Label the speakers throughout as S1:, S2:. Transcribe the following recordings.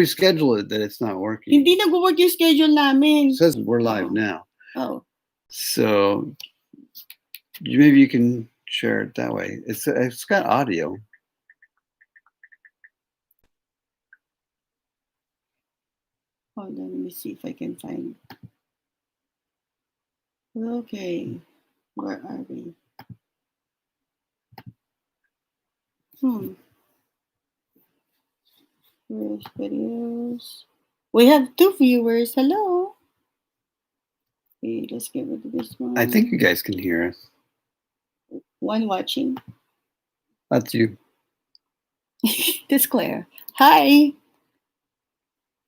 S1: we schedule it that it's not working?
S2: Hindi nag-work yung schedule namin.
S1: It says we're live now.
S2: Oh.
S1: So maybe you can share it that way. It's got audio.
S2: Hold on, let me see if I can find. Okay, where are we? Where's videos? We have 2 viewers. Hello. Okay, let's get rid of this one.
S1: I think you guys can hear us.
S2: One watching.
S1: That's you.
S2: This Claire. Hi.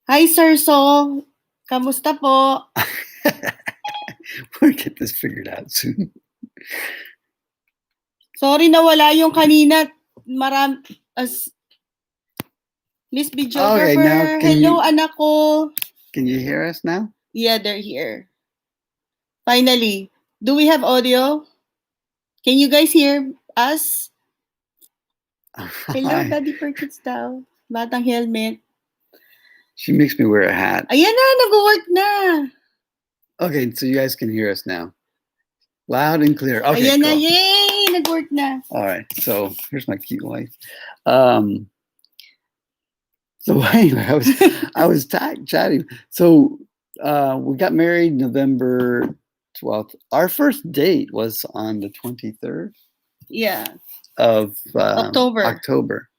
S2: Hi, Sir Sol. Kamusta po?
S1: We'll get this figured out soon.
S2: Sorry nawala yung kanina. Miss Videographer.
S1: Okay, now
S2: hello, anak ko.
S1: Can you hear us now?
S2: Yeah, they're here. Finally. Do we have audio? Can you guys hear us? Hello, Daddy Perkins daw. Batang helmet.
S1: She makes me wear a hat.
S2: Ayan na, nag-work na.
S1: Okay, so you guys can hear us now. Loud and clear. Okay,
S2: Ayan
S1: cool.
S2: na, yay! Nag-work na.
S1: All right, so here's my cute wife. So anyway, I was chatting. So we got married November 12th. Our first date was on the 23rd.
S2: Yeah.
S1: Of
S2: October.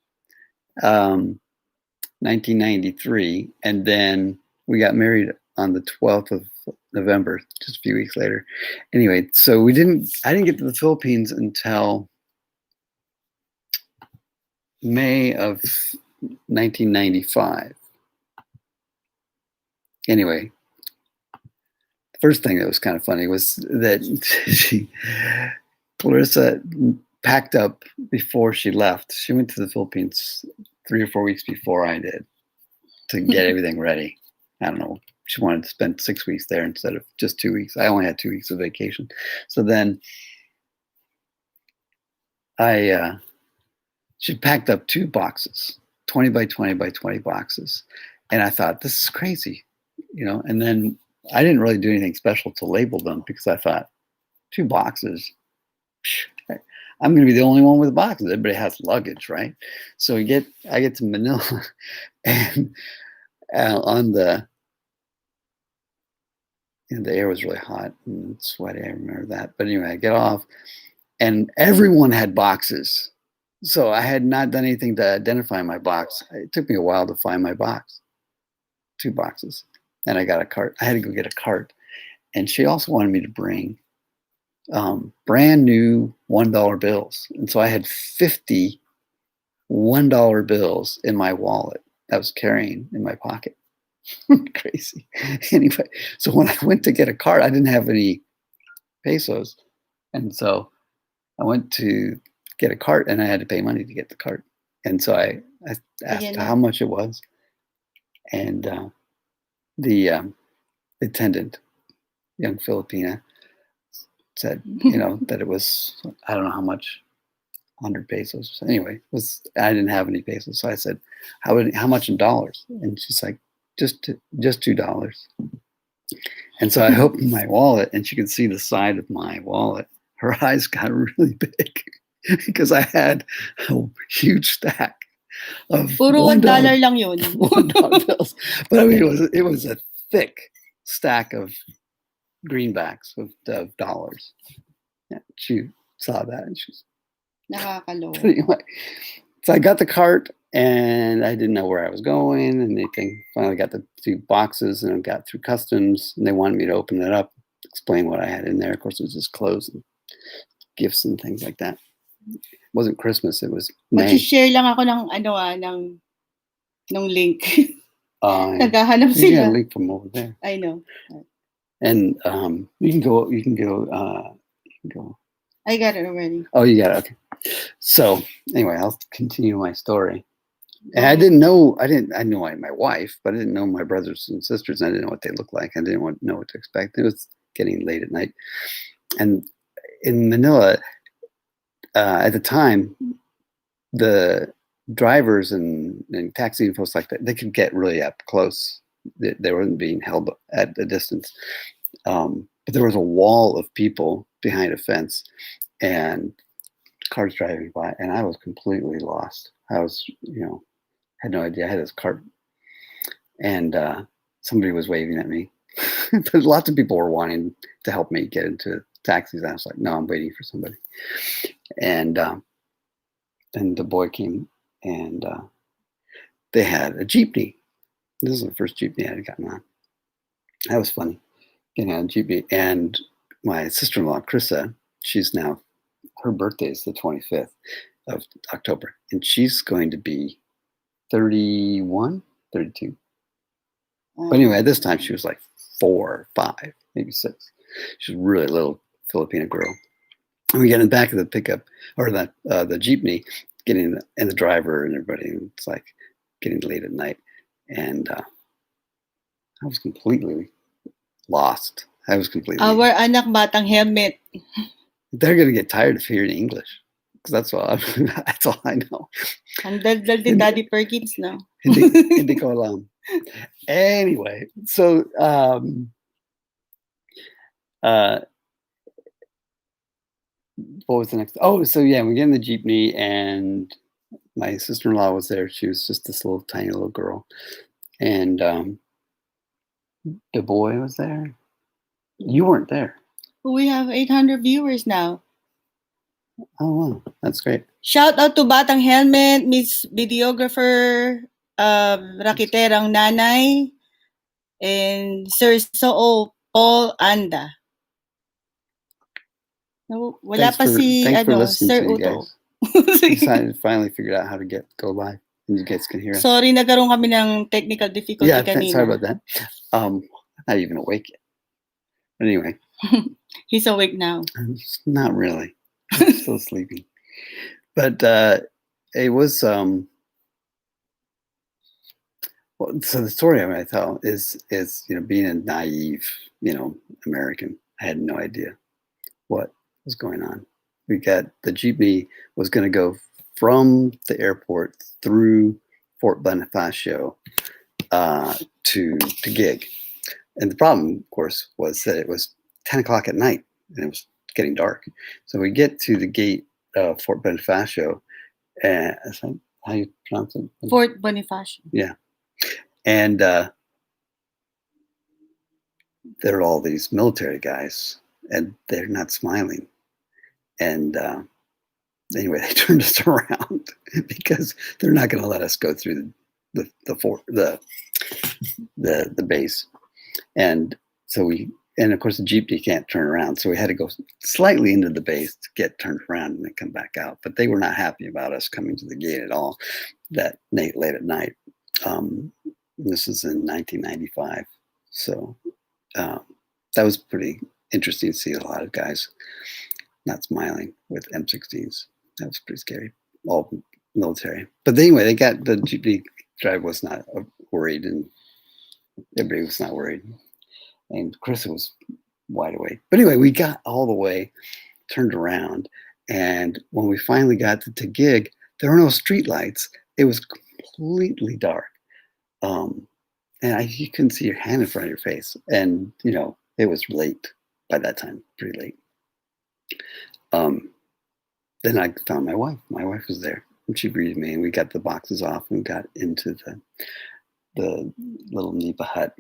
S1: 1993, and then we got married on the 12th of November, just a few weeks later. Anyway, so I didn't get to the Philippines until May of 1995. Anyway, the first thing that was kind of funny was that Clarissa packed up before she left. She went to the Philippines 3 or 4 weeks before I did to get everything ready. I don't know. She wanted to spend 6 weeks there instead of just 2 weeks. I only had 2 weeks of vacation. So then she packed up 2 boxes, 20 by 20 by 20 boxes. And I thought, this is crazy, and then I didn't really do anything special to label them because I thought 2 boxes, I'm going to be the only one with boxes. Everybody has luggage, right? So I get to Manila, and on the air was really hot and sweaty. I remember that. But anyway, I get off, and everyone had boxes. So I had not done anything to identify my box. It took me a while to find my box. 2 boxes. And I got a cart. I had to go get a cart. And she also wanted me to bring brand new $1 bills. And so I had 50 $1 bills in my wallet that I was carrying in my pocket. Crazy. Anyway, so when I went to get a cart, I didn't have any pesos. And so I went to get a cart, and I had to pay money to get the cart. And so I asked how much it was. And the attendant, young Filipina, said, that it was, I don't know how much, 100 pesos. Anyway, I didn't have any pesos. So I said, how much in dollars? And she's like, just $2. And so I opened my wallet, and she could see the side of my wallet. Her eyes got really big because I had a huge stack of
S2: Puro $1 lang yun.
S1: $1 bills. But I mean, it was a thick stack of greenbacks of dollars. Yeah, she saw that, and she's
S2: nakakaloka.
S1: Anyway, so I got the cart, and I didn't know where I was going and anything. Finally got the 2 boxes, and I got through customs, and they wanted me to open it up, explain what I had in there. Of course, it was just clothes and gifts and things like that. It wasn't Christmas, it was May.
S2: Mag-share lang ako ng link. Naghahanap
S1: sila. You got a link from over there.
S2: I know.
S1: And you can go.
S2: I got it already.
S1: Oh, you got it. Okay. So anyway, I'll continue my story. And I knew my wife, but I didn't know my brothers and sisters. I didn't know what they looked like. I didn't know what to expect. It was getting late at night. And in Manila, at the time, the drivers and taxi folks like that, they could get really up close. They weren't being held at a distance. But there was a wall of people behind a fence and cars driving by, and I was completely lost. I was, had no idea. I had this cart, and somebody was waving at me. But lots of people were wanting to help me get into taxis. And I was like, no, I'm waiting for somebody. And then the boy came, and they had a jeepney. This is the first jeepney I had gotten on. That was funny, getting on a jeepney. And my sister-in-law, Krissa, her birthday is the 25th of October, and she's going to be 31, 32. But anyway, at this time she was like 4, 5, maybe 6. She was a really little Filipino girl. And we get in the back of the pickup, or the jeepney, getting and the driver and everybody. And it's like getting late at night, and I was completely lost. I was completely.
S2: Our anak batang helmet.
S1: They're gonna get tired of hearing English, because that's all I know.
S2: Ang daldal ni Daddy Perkins, no?
S1: Hindi ko alam. Anyway, so what was the next? Oh, so yeah, we get in the jeepney, and my sister-in-law was there. She was just this little tiny little girl, and the boy was there. You weren't there.
S2: We have 800 viewers now.
S1: Oh wow, that's great.
S2: Shout out to Batang Helmet, Miss Videographer, Rakiterang Nanay, and Sir Soo Paul Anda. No, wala pa si
S1: thanks for listening
S2: Sir
S1: to you
S2: Uto.
S1: guys. We finally figured out how to go live, and you guys can hear us.
S2: Sorry, nagkaroon kami ng technical difficulty kanina.
S1: Sorry about that. I'm not even awake yet. But anyway.
S2: He's awake now.
S1: Not really. I'm still sleeping. But it was so the story I'm going to tell is being a naive American. I had no idea what was going on. The jeepney was going to go from the airport through Fort Bonifacio to Gig, and the problem, of course, was that it was 10 o'clock at night and it was getting dark. So we get to the gate of Fort Bonifacio, and is that how you pronounce it?
S2: Fort Bonifacio.
S1: Yeah. And there are all these military guys, and they're not smiling. And anyway, they turned us around because they're not going to let us go through the base. And so and of course the jeepney can't turn around, so we had to go slightly into the base to get turned around and then come back out. But they were not happy about us coming to the gate at all that late at night. This is in 1995, so that was pretty interesting to see a lot of guys not smiling with M16s. That was pretty scary, all military. But anyway, they got the jeepney driver was not worried, and everybody was not worried. And Chris was wide awake. But anyway, we got all the way, turned around, and when we finally got to Gig, there were no street lights. It was completely dark. And you couldn't see your hand in front of your face. And, it was late by that time, pretty late. Then I found my wife. My wife was there, and she greeted me, and we got the boxes off and got into the little nipa hut.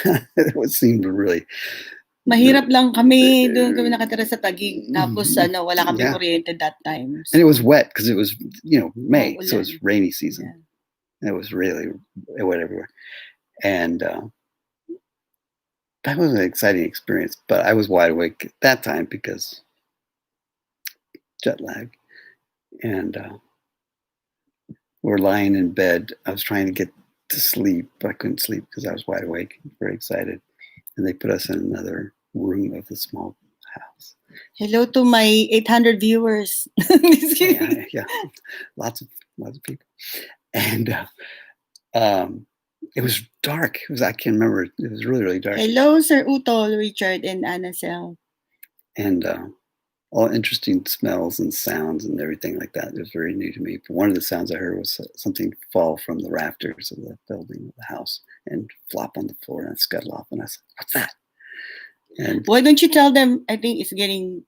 S1: It seemed really
S2: mahirap lang kami doon kami nakatira sa Taguig, tapos wala kami kuryente that time,
S1: so. And it was wet because it was May, so it was rainy season. It was really wet everywhere, and that was an exciting experience. But I was wide awake at that time because jet lag, and we're lying in bed. I was trying to get to sleep, but I couldn't sleep because I was wide awake, very excited. And they put us in another room of the small house.
S2: Hello to my 800 viewers.
S1: Yeah, lots of people. And it was dark. I can't remember. It was really, really dark.
S2: Hello, Sir Utol, Richard, and Anna Sel.
S1: And all interesting smells and sounds and everything like that. It was very new to me. But one of the sounds I heard was something fall from the rafters of the building of the house and flop on the floor and scuttle off. And I said, "What's that?" And
S2: Why don't you tell them? I think it's getting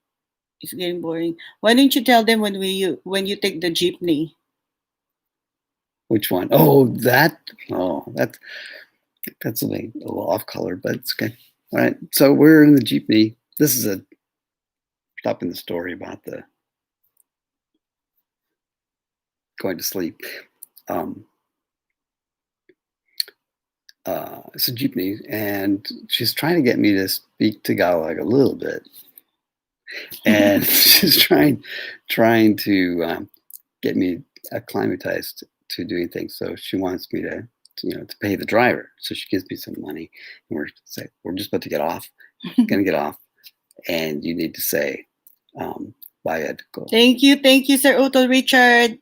S2: boring. Why don't you tell them when you take the jeepney?
S1: which one? Oh, that. Oh, that's a little off color, but it's okay. All right. So we're in the jeepney. This is a stop in the story about the going to sleep. It's a jeepney, and she's trying to get me to speak Tagalog a little bit, and she's trying to get me acclimatized to doing things. So she wants me to pay the driver. So she gives me some money, and we're just about to get off. Gonna get off, and you need to say, "Bayad ko."
S2: Thank you, Sir Utol Richard.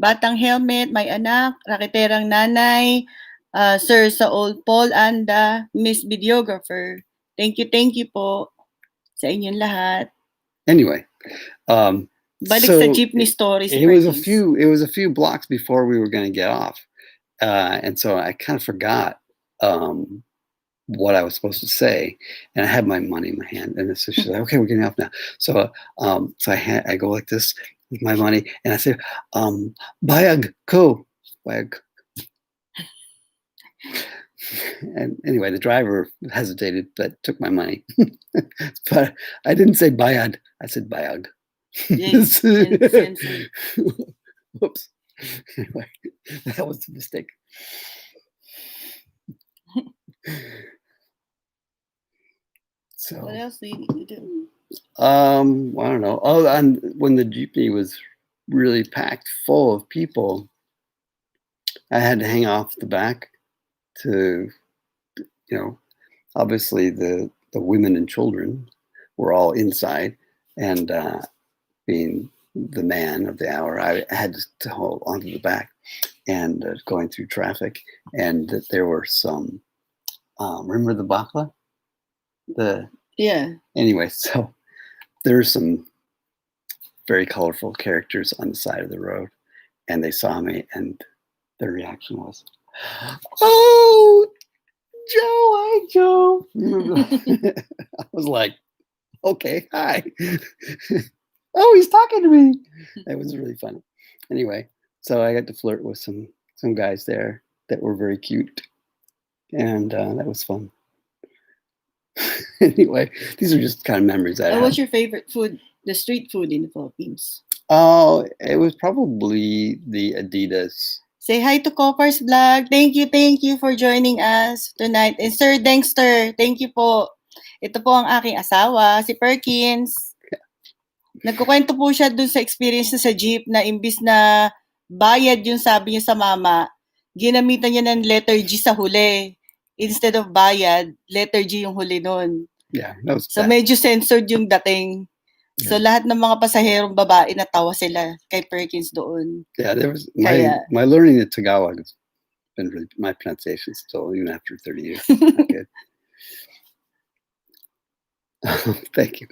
S2: Batang helmet, may anak, raketerang nanay, Sir Saul Paul Anda, Miss Videographer. Thank you po sa inyong lahat.
S1: Anyway,
S2: Balik
S1: so
S2: sa jeepney stories.
S1: it was a few blocks before we were going to get off, and so I kind of forgot what I was supposed to say, and I had my money in my hand, and so she's like, "Okay, we're getting off now." So I go like this with my money, and I say, "Bayag ko, bayag." And anyway, the driver hesitated, but took my money. But I didn't say bayad. I said bayag.
S2: Yes,
S1: Whoops. Anyway, that was a mistake. So
S2: what else do you need to do?
S1: I don't know. Oh, and when the jeepney was really packed full of people, I had to hang off the back to, obviously the women and children were all inside, and being the man of the hour, I had to hold onto the back and going through traffic, and there were some. Remember the bakla? Anyway, so there's some very colorful characters on the side of the road, and they saw me, and their reaction was, "Oh, Joe, hi, Joe." I was like, "Okay, hi." "Oh, he's talking to me." It was really funny. Anyway, so I got to flirt with some guys there that were very cute, and that was fun. Anyway, these are just kind of memories I have.
S2: What's your favorite food? The street food in the Philippines?
S1: Oh, it was probably the Adidas.
S2: Say hi to Coppers Vlog. Thank you for joining us tonight. And Sir Dengster, thank you po. Ito po ang aking asawa, si Perkins. Nagkukwento po siya dun sa experience na sa jeep na imbis na bayad yung sabi niya sa mama, ginamitan niya ng letter G sa huli. Instead of bayad, letter G yung huli nun.
S1: Yeah, that was
S2: So
S1: bad.
S2: medyo censored yung dating. So lahat ng mga pasaherong babae natawa sila kay Perkins doon.
S1: Yeah, there was my learning the Tagalog has been really, my pronunciation still, even after 30 years. Not good. Thank you.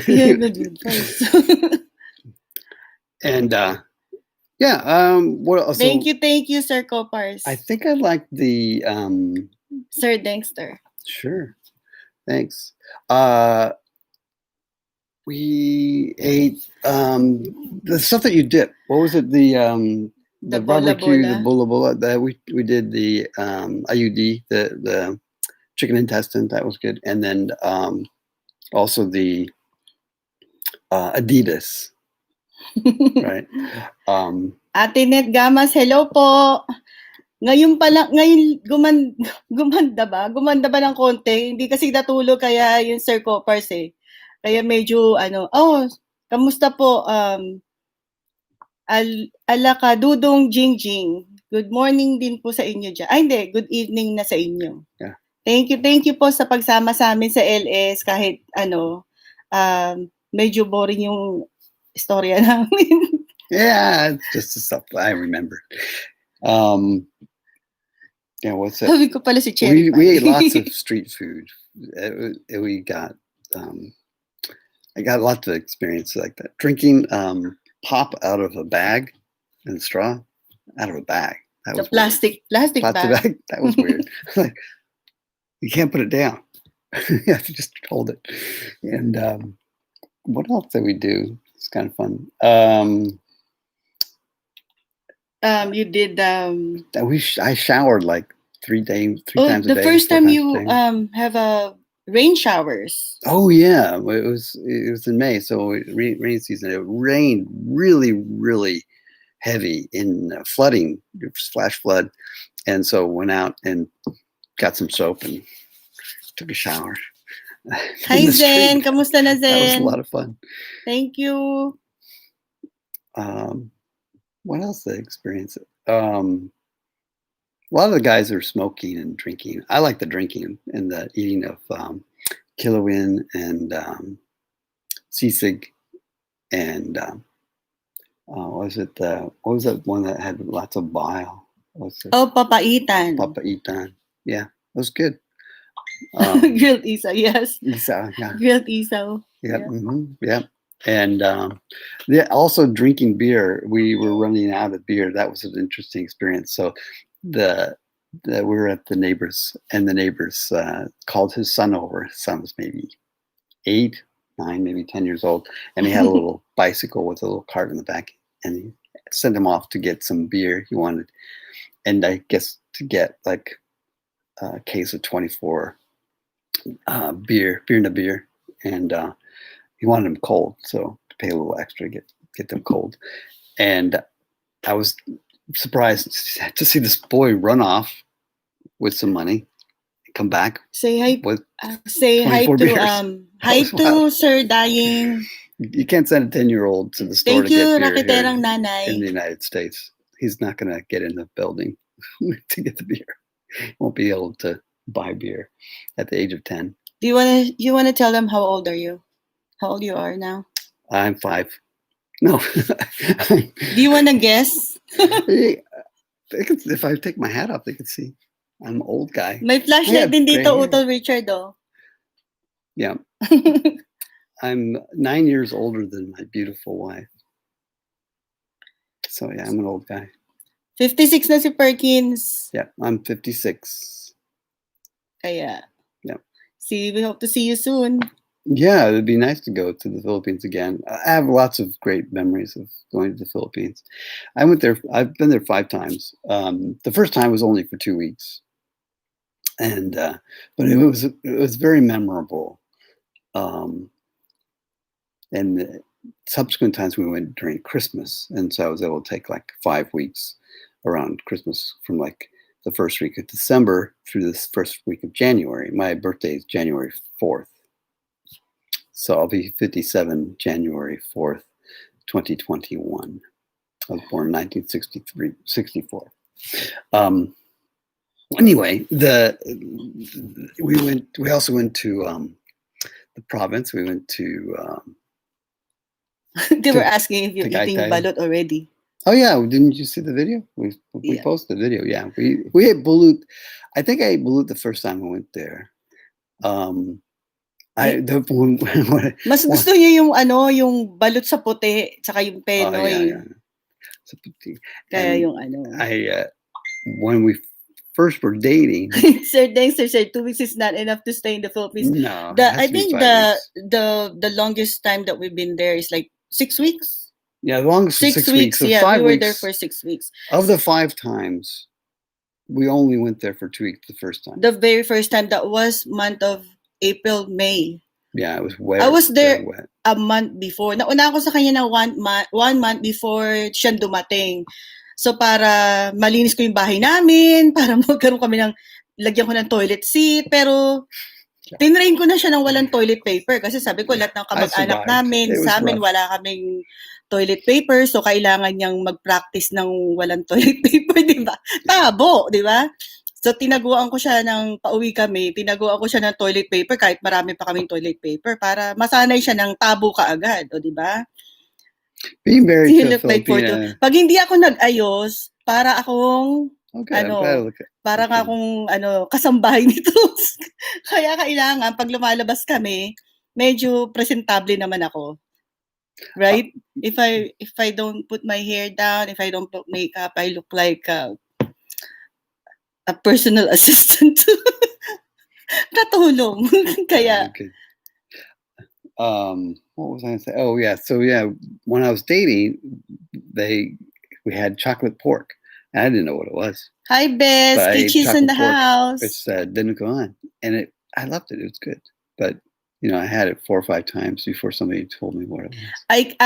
S2: Yeah, good advice.
S1: And what else?
S2: Thank you, Sir Copars.
S1: I think I like the
S2: Sir Dengster.
S1: Sure. Thanks. We ate the stuff that you dip. What was it? The barbecue, the bula that we did the IUD, the chicken intestine, that was good. And then also the Adidas. Right.
S2: Ate Net Gamas, hello po. Ngayon gumanda ba ng konti? Hindi kasi natulog kaya yung Sir Copars eh. Kaya medyo kamusta po Alaka Dudong Jingjing. Good morning din po sa inyo dyan. Ay hindi, good evening na sa inyo.
S1: Yeah.
S2: Thank you po sa pagsama sa amin sa LS kahit medyo boring yung istorya namin.
S1: Yeah, it's just the stuff I remember. Yeah, what's that?
S2: Sabi ko pala si Cherry
S1: we ate lots of street food. We got I got lots of experience like that. Drinking pop out of a bag and straw out of a bag. That
S2: The
S1: was weird.
S2: plastic
S1: Plastic
S2: bag.
S1: bag. That was weird. Like, you can't put it down. You have to just hold it. And what else did we do? It's kind of fun.
S2: You did
S1: I showered like 3 times a day.
S2: the first
S1: 4
S2: time
S1: times
S2: you
S1: a day.
S2: have a rain showers.
S1: Oh yeah, well, it was in May, so rain season. It rained really, really heavy in flooding, flash flood, and so went out and got some soap and took a shower.
S2: Hi
S1: in the
S2: Zen,
S1: street.
S2: kamusta na
S1: That was a
S2: Zen?
S1: lot of fun.
S2: Thank you.
S1: What else did I experience? A lot of the guys are smoking and drinking. I like the drinking and the eating of Kilowin and sisig and what was that one that had lots of bile? What's it?
S2: Oh, papaitan.
S1: Papaitan. Yeah, it was good.
S2: Grilled isaw, yes.
S1: Isaw, yeah.
S2: Grilled isaw.
S1: Yeah. Yeah. And also drinking beer. We were running out of beer. That was an interesting experience. So we were at the neighbors, and the neighbors called his son over. His son was maybe 8, 9, maybe 10 years old, and he had a little bicycle with a little cart in the back, and he sent him off to get some beer he wanted, and I guess to get like a case of 24 beer, and he wanted them cold, so to pay a little extra to get them cold. And I was surprised to see this boy run off with some money, come back.
S2: Say hi.
S1: With
S2: say hi
S1: 24
S2: to
S1: beers.
S2: hi
S1: was
S2: to
S1: wild.
S2: Sir Dying.
S1: You can't send a 10-year-old to the store
S2: Thank
S1: to
S2: you,
S1: get beer here
S2: Rakiterang Nanay.
S1: in the United States. He's not going to get in the building to get the beer. Won't be able to buy beer at the age of 10.
S2: Do you wanna tell them how old are you? How old you are now?
S1: I'm 5. No.
S2: Do you wanna guess?
S1: If I take my hat off, they can see. I'm an old guy.
S2: May flashlight din dito, Utol Richard, oh.
S1: Yeah. I'm 9 years older than my beautiful wife. So yeah, I'm an old guy.
S2: 56 na si Perkins.
S1: Yeah, I'm 56.
S2: Kaya.
S1: Yeah.
S2: We hope to see you soon.
S1: Yeah, it'd be nice to go to the Philippines again. I have lots of great memories of going to the Philippines. I went there. I've been there 5 times. The first time was only for 2 weeks, and but it was very memorable. And the subsequent times we went during Christmas, and so I was able to take like 5 weeks around Christmas, from like the first week of December through this first week of January. My birthday is January 4th. So I'll be 57 January 4th, 2021. I was born in 1964. Anyway, we also went to the province. We went to
S2: They were asking if you're eating
S1: Tagaytay.
S2: balot already.
S1: Oh yeah, didn't you see the video? We
S2: Yeah.
S1: posted the video. Yeah, we ate balut. I think I ate balut the first time I went there.
S2: Mas gusto niyo yung balot sa puti, tsaka yung penoy.
S1: Sa puti.
S2: Kaya
S1: And
S2: yung
S1: when we first were dating.
S2: Sir, 2 weeks is not enough to stay in the Philippines.
S1: No,
S2: I think the longest time that we've been there is like 6 weeks.
S1: Yeah, the longest
S2: 6
S1: weeks. So
S2: yeah,
S1: 5
S2: we were
S1: weeks.
S2: there for 6 weeks.
S1: Of the 5 times, we only went there for 2 weeks the first time.
S2: The very first time, that was month of April, May.
S1: Yeah, it was wet.
S2: I was there
S1: wet.
S2: a month before. Nauna ako sa kanya na 1 month before siya dumating. So para malinis ko yung bahay namin, para magkaroon kami lagyan ko ng toilet seat, pero tinrain ko na siya ng walang toilet paper kasi sabi ko lahat ng kamag-anak namin, sa amin wala kaming toilet paper, so kailangan niyang mag-practice ng walang toilet paper, di ba? Tabo, di ba? So tinaguan ko siya pauwi kami, tinaguan ko siya ng toilet paper kahit marami pa kaming toilet paper para masanay siya ng tabo kaagad, o di ba?
S1: Being married to a Filipina.
S2: Pag hindi ako nag-ayos, para akong parang akong kasambahay nito. Kaya kailangan pag lumalabas kami, medyo presentable naman ako. Right? If I don't put my hair down, if I don't put makeup, I look like a personal assistant. Katulong. Kaya,
S1: Okay. What was I gonna say? Oh yeah. So yeah, when I was dating, we had chocolate pork. And I didn't know what it was.
S2: hi Bess,
S1: But I ate
S2: Kitchy's in the
S1: chocolate pork,
S2: house.
S1: which didn't go on, and I loved it. It was good, but I had it 4 or 5 times before somebody told me what it was.
S2: Ay,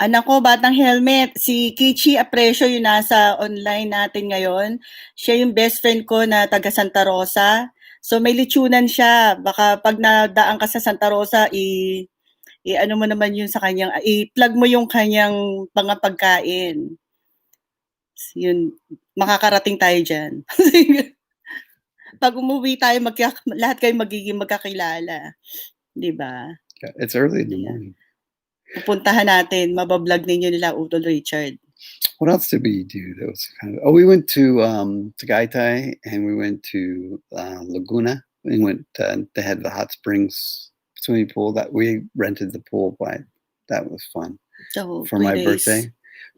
S2: anak ko, batang helmet, si Kichi Aprecio yung nasa online natin ngayon. Siya yung best friend ko na taga Santa Rosa. So may lechonan siya. Baka pag nadaan ka sa Santa Rosa, ano mo naman yun sa kanyang, i-plug mo yung kanyang pagkain. Yun, makakarating tayo dyan. Pag umuwi tayo, lahat kayo magiging magkakilala. Diba?
S1: It's early in the morning.
S2: Pupuntahan natin, mabablog ninyo nila Utol Richard.
S1: What else did we do? That was we went to Tagaytay, and we went to Laguna. We went. They had the hot springs swimming pool that we rented the pool by. That was fun for my birthday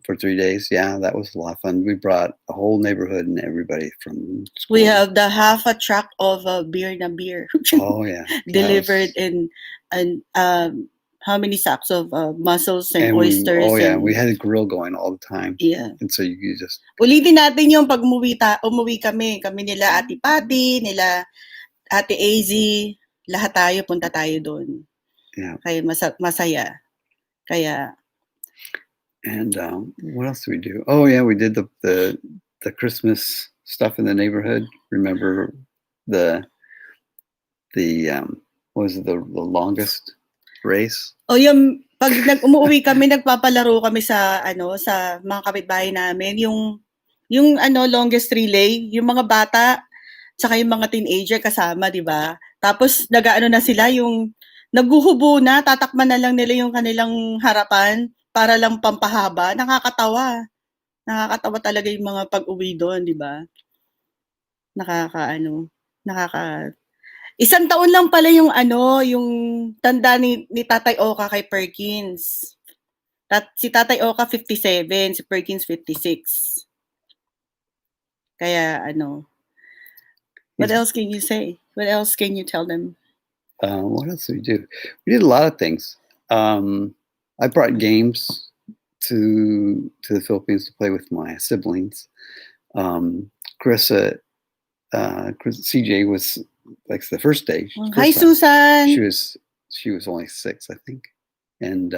S1: for 3 days. Yeah, that was a lot of fun. We brought a whole neighborhood and everybody from school.
S2: We have the half a truck of beer na beer.
S1: Oh yeah,
S2: delivered and how many sacks of mussels and oysters.
S1: We had a grill going all the time.
S2: Yeah.
S1: And so you just...
S2: Ulitin natin yung pag umuwi kami nila Ate Patty, nila Ate AZ, lahat tayo, punta tayo doon.
S1: Yeah.
S2: Kaya masaya. Kaya...
S1: And what else did we do? Oh yeah, we did the Christmas stuff in the neighborhood. Remember the what was it, the longest race?
S2: Oh, yung pag umuwi kami, nagpapalaro kami sa sa mga kapitbahay namin, yung longest relay, yung mga bata saka yung mga teenager kasama, 'di ba? Tapos nagaano na sila, yung naghuhubo na, tatakman na lang nila yung kanilang harapan para lang pampahaba. Nakakatawa talaga yung mga pag-uwi doon, 'di ba? Isang taon lang pala yung yung tanda ni Tatay Oka kay Perkins. Si Tatay Oka 57, si Perkins 56. Kaya what else can you say? What else can you tell them?
S1: What else did we do? We did a lot of things. I brought games to the Philippines to play with my siblings. CJ was like the first day.
S2: Hi, Susan.
S1: She was only 6, I think, and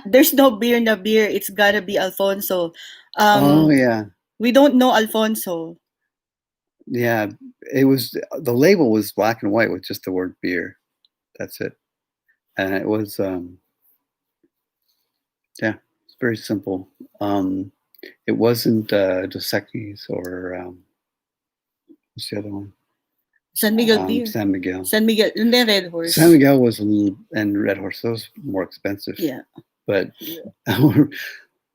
S2: there's no beer na beer. It's gotta be Alfonso.
S1: Oh yeah.
S2: We don't know Alfonso.
S1: Yeah, it was, the label was black and white with just the word beer. That's it. And it was it's very simple. It wasn't Dos Equis or what's the other one?
S2: San Miguel beer.
S1: San Miguel.
S2: And then Red Horse.
S1: San Miguel was and Red Horse. Those were more expensive.
S2: Yeah.
S1: But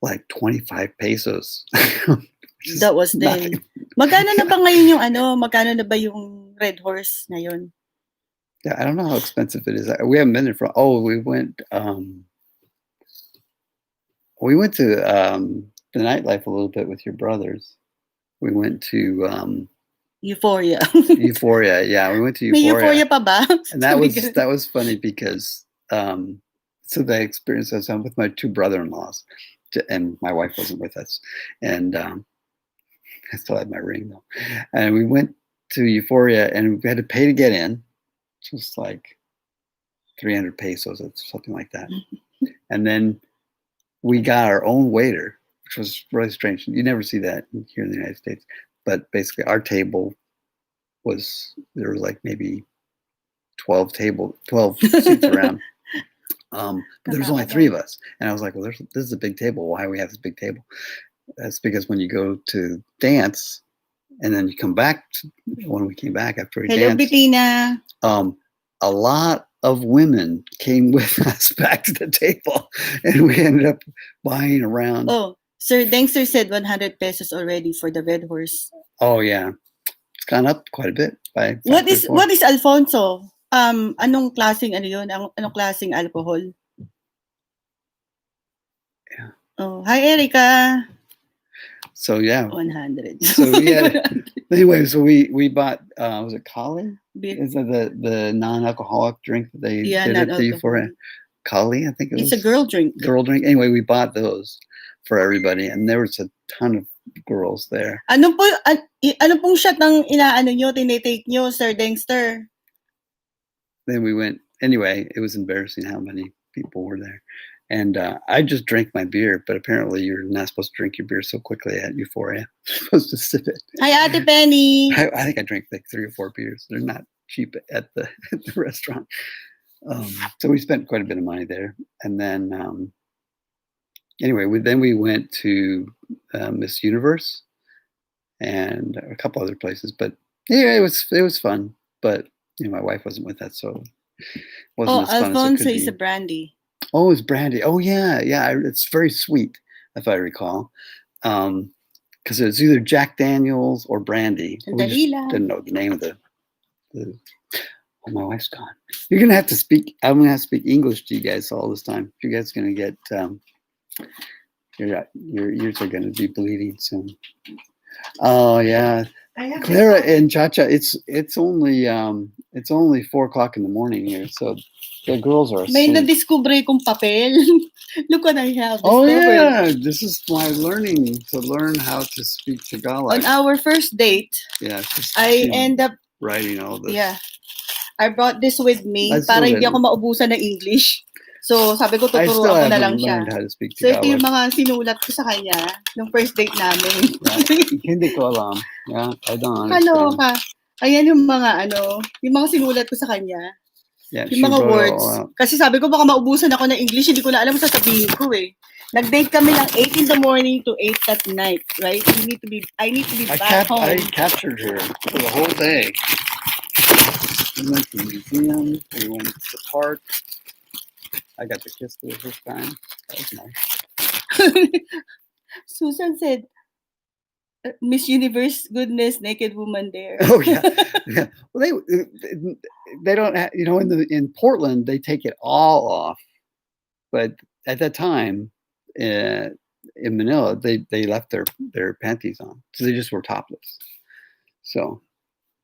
S1: like 25 pesos.
S2: That was then. Magkano na ba ngayon magkano na ba yung Red Horse ngayon?
S1: Yeah, I don't know how expensive it is. We haven't been there for. Oh, we went to the nightlife a little bit with your brothers. We went to
S2: Euphoria.
S1: Euphoria, yeah, we went to Euphoria.
S2: May Euphoria pa ba?
S1: And that was funny because so the experience I was with my 2 brother-in-laws, and my wife wasn't with us, and I still had my ring though. And we went to Euphoria, and we had to pay to get in. Just like 300 pesos or something like that. And then we got our own waiter, which was really strange. You never see that here in the United States. But basically our table there was like maybe 12 seats around. But there was only 3 of us. And I was like, well, this is a big table. Why do we have this big table? That's because when you go to dance, and then you come back, when we came back after we danced.
S2: Hello, Bettina.
S1: A lot of women came with us back to the table, and we ended up buying around.
S2: Oh, Sir Dengster said 100 pesos already for the Red Horse.
S1: Oh yeah, it's gone up quite a bit by
S2: What
S1: factor
S2: is
S1: 4.
S2: what is Alfonso? Anong klaseng ano yun? Anong klaseng alcohol?
S1: Yeah.
S2: Oh, hi Erica.
S1: So yeah.
S2: 100.
S1: So yeah. Anyway, so we bought was it Kali?
S2: Beer.
S1: Is that the non-alcoholic drink that they
S2: Yeah,
S1: did at the Euphoria?
S2: non-alcoholic.
S1: Kali, I think it was.
S2: It's a girl drink.
S1: Girl drink. Anyway, we bought those for everybody, and there was a ton of girls there.
S2: Ano pong shot ng inaano nyo, tinitake nyo, Sir Dexter?
S1: Then we went. Anyway, it was embarrassing how many people were there. And I just drank my beer, but apparently you're not supposed to drink your beer so quickly at Euphoria. You're supposed to sip it.
S2: Hi, Ate Penny.
S1: I think I drank like 3 or 4 beers. They're not cheap at the restaurant. So we spent quite a bit of money there. And then anyway, we went to Miss Universe and a couple other places. But yeah, it was fun. But my wife wasn't with us, so it wasn't as fun as it
S2: Alfonso
S1: could
S2: is
S1: be.
S2: a brandy.
S1: Oh, it's brandy. Oh, yeah. It's very sweet, if I recall. Because it's either Jack Daniels or brandy. We just didn't know the name of the. Oh, my wife's gone. You're gonna have to speak. I'm gonna have to speak English to you guys all this time. You guys are gonna get. Your ears are gonna be bleeding soon. Oh yeah. Clara and Chacha, it's only 4:00 in the morning here, so the girls are
S2: May
S1: asleep.
S2: na-discover kong papel. Look what I have discovered.
S1: Oh yeah, this is my learning to learn how to speak Tagalog.
S2: On our first date,
S1: Yeah,
S2: I end up
S1: writing all this.
S2: Yeah, I brought this with me
S1: That's
S2: para
S1: so
S2: hindi
S1: good.
S2: ako maubusan ng English. So sabi ko
S1: I still
S2: tuturuan ko na lang
S1: haven't
S2: siya.
S1: learned how to speak
S2: So ito
S1: Tagalog.
S2: yung mga sinulat ko sa kanya nung first date namin.
S1: Hindi ko alam. Yeah, I don't understand.
S2: Kaloka. Ayan yung mga yung mga sinulat ko sa kanya.
S1: Yeah,
S2: Yung mga words. Kasi sabi ko baka maubusan ako ng English, hindi ko na alam sasabihin ko eh. Nag-date kami lang 8 in the morning to 8 at night, right? I need to be back home.
S1: I captured her for the whole day. We went to the museum. We went to the park. I got to kiss her the first time. That was nice.
S2: Susan said, Miss Universe, goodness, naked woman there.
S1: Oh yeah, yeah. Well, they don't have, in Portland they take it all off, but at that time in Manila they left their panties on, so they just were topless. So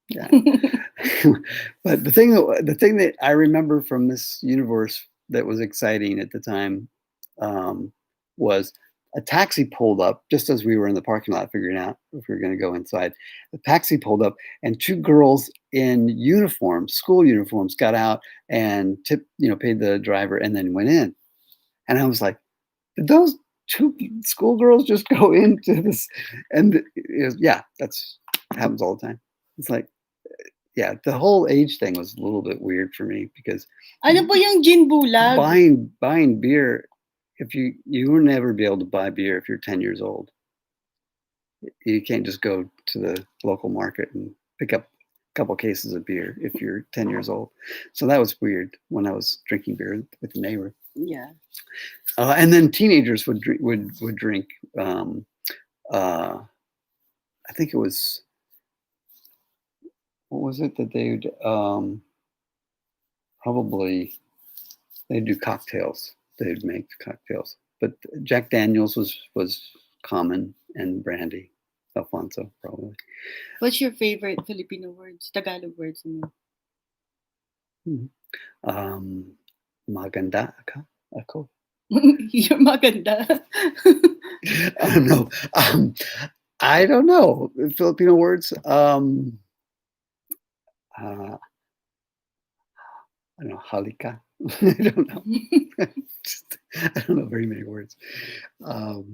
S1: yeah. But the thing that I remember from Miss Universe that was exciting at the time was a taxi pulled up just as we were in the parking lot figuring out if we were going to go inside. The taxi pulled up and 2 girls in uniforms, school uniforms, got out and paid the driver and then went in. And I was like, did those 2 schoolgirls just go into this? And that's happens all the time. It's like, yeah, the whole age thing was a little bit weird for me because
S2: ano po yung gin bulag?
S1: Buying beer, if you will never be able to buy beer if you're 10 years old. You can't just go to the local market and pick up a couple cases of beer if you're 10 years old. So that was weird when I was drinking beer with a neighbor.
S2: Yeah.
S1: And then teenagers would drink. I think it was. What was it that they would probably they'd do cocktails. They'd make cocktails, but Jack Daniels was common and brandy. Alfonso probably.
S2: What's your favorite Filipino words? Tagalog words?
S1: Maganda ako.
S2: You're maganda.
S1: I don't know. I don't know Filipino words. I don't know, halika. I don't know. I don't know very many words. What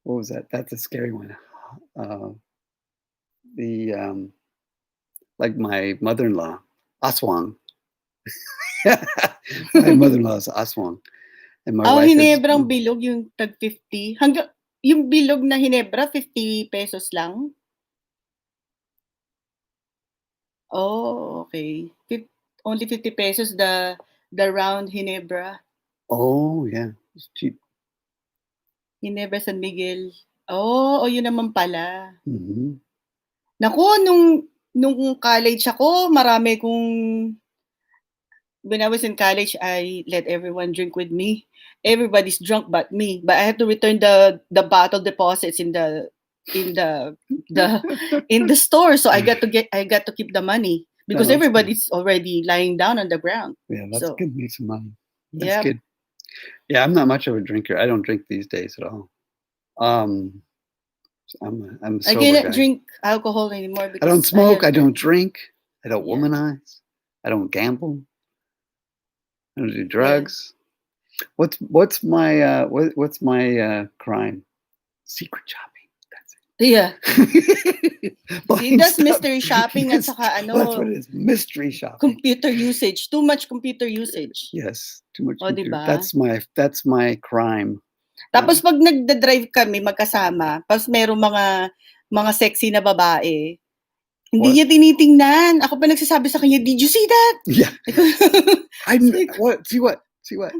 S1: was that? That's a scary one. Like my mother-in-law, aswang. My mother-in-law is aswang. And my wife
S2: Hinebrang bilog yung tag 50. Hanggang yung bilog na Hinebra 50 pesos lang. Oh, okay. Only 50 pesos the round Hinebra.
S1: Oh, yeah. It's cheap.
S2: Hinebra San Miguel. Oh, yun naman pala.
S1: Mm-hmm.
S2: Naku, nung college ako, marami when I was in college, I let everyone drink with me. Everybody's drunk but me. But I have to return the bottle deposits in the in the store. So I got to keep the money because
S1: that's good.
S2: everybody's already lying down on the ground.
S1: Yeah, that's
S2: So,
S1: good. Make some money. That's
S2: yeah.
S1: good. Yeah, I'm not much of a drinker. I don't drink these days at all. I'm a
S2: I
S1: sober
S2: cannot
S1: guy.
S2: drink alcohol anymore
S1: I
S2: because
S1: don't smoke. I
S2: have
S1: don't drink. I don't
S2: Yeah.
S1: womanize. I don't gamble. I don't do drugs. What's my what's my crime? Secret shopping.
S2: Yeah.
S1: That's
S2: See,
S1: it.
S2: that's
S1: Stuff.
S2: mystery shopping at
S1: Yes,
S2: saka
S1: that's what it is. Mystery shopping.
S2: computer usage. Too much computer usage.
S1: Yes, too much.
S2: O,
S1: computer.
S2: diba?
S1: That's my crime.
S2: Tapos pag nagda-drive kami magkasama, tapos merong mga sexy na babae, hindi
S1: What?
S2: niya tinitingnan. Ako pa nagsasabi sa kanya, "Did you see that?"
S1: Yeah. What? See what? See what?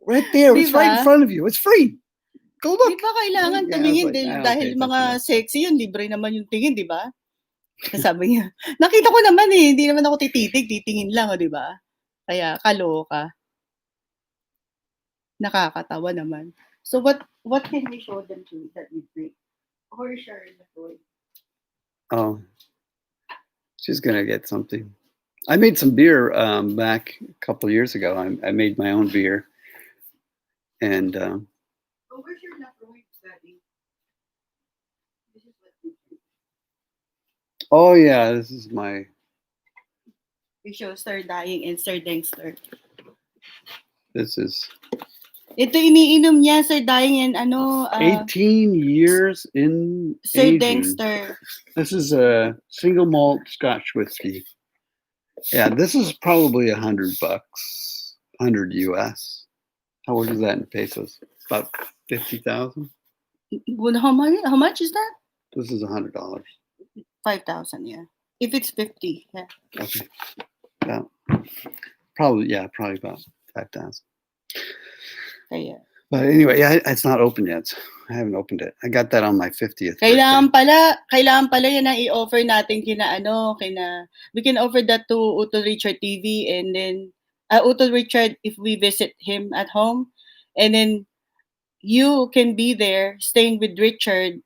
S1: Right there. It's right in
S2: Diba?
S1: front of you. It's free. Go
S2: Di
S1: look.
S2: ba kailangan
S1: Yeah, I was
S2: tumingin
S1: like,
S2: dahil,
S1: ah,
S2: dahil
S1: okay,
S2: mga
S1: that's enough.
S2: sexy yun, libre naman yung tingin, di ba? Sabi niya, nakita ko naman eh, hindi naman ako titingin lang, di ba? Kaya kaloka. Nakakatawa naman. So what can we show them to that we drink? Or share the toy?
S1: Oh, she's gonna get something. I made some beer back a couple years ago. I made my own beer, and
S2: Oh, where's your Lafroy, Daddy? This is what we drink.
S1: oh yeah, this is my.
S2: We show Sir Dying and Sir Dengster.
S1: This is
S2: Ito iniinom niya, Sir Dying, and
S1: 18 years in
S2: Sir
S1: aging.
S2: Dengster.
S1: This is a single malt Scotch whiskey. Yeah, this is probably $100, 100 US. How much is that in pesos? About 50,000.
S2: How much is that?
S1: This is $100.
S2: 5,000, yeah. If it's 50, yeah.
S1: Okay. Yeah. Probably about 5,000.
S2: Kaya.
S1: But anyway, yeah, it's not open yet. I haven't opened it. I got that on my 50th
S2: Kailangan
S1: birthday.
S2: pala yan ang i-offer natin we can offer that to Utol Richard TV, and then Utol Richard if we visit him at home, and then you can be there staying with Richard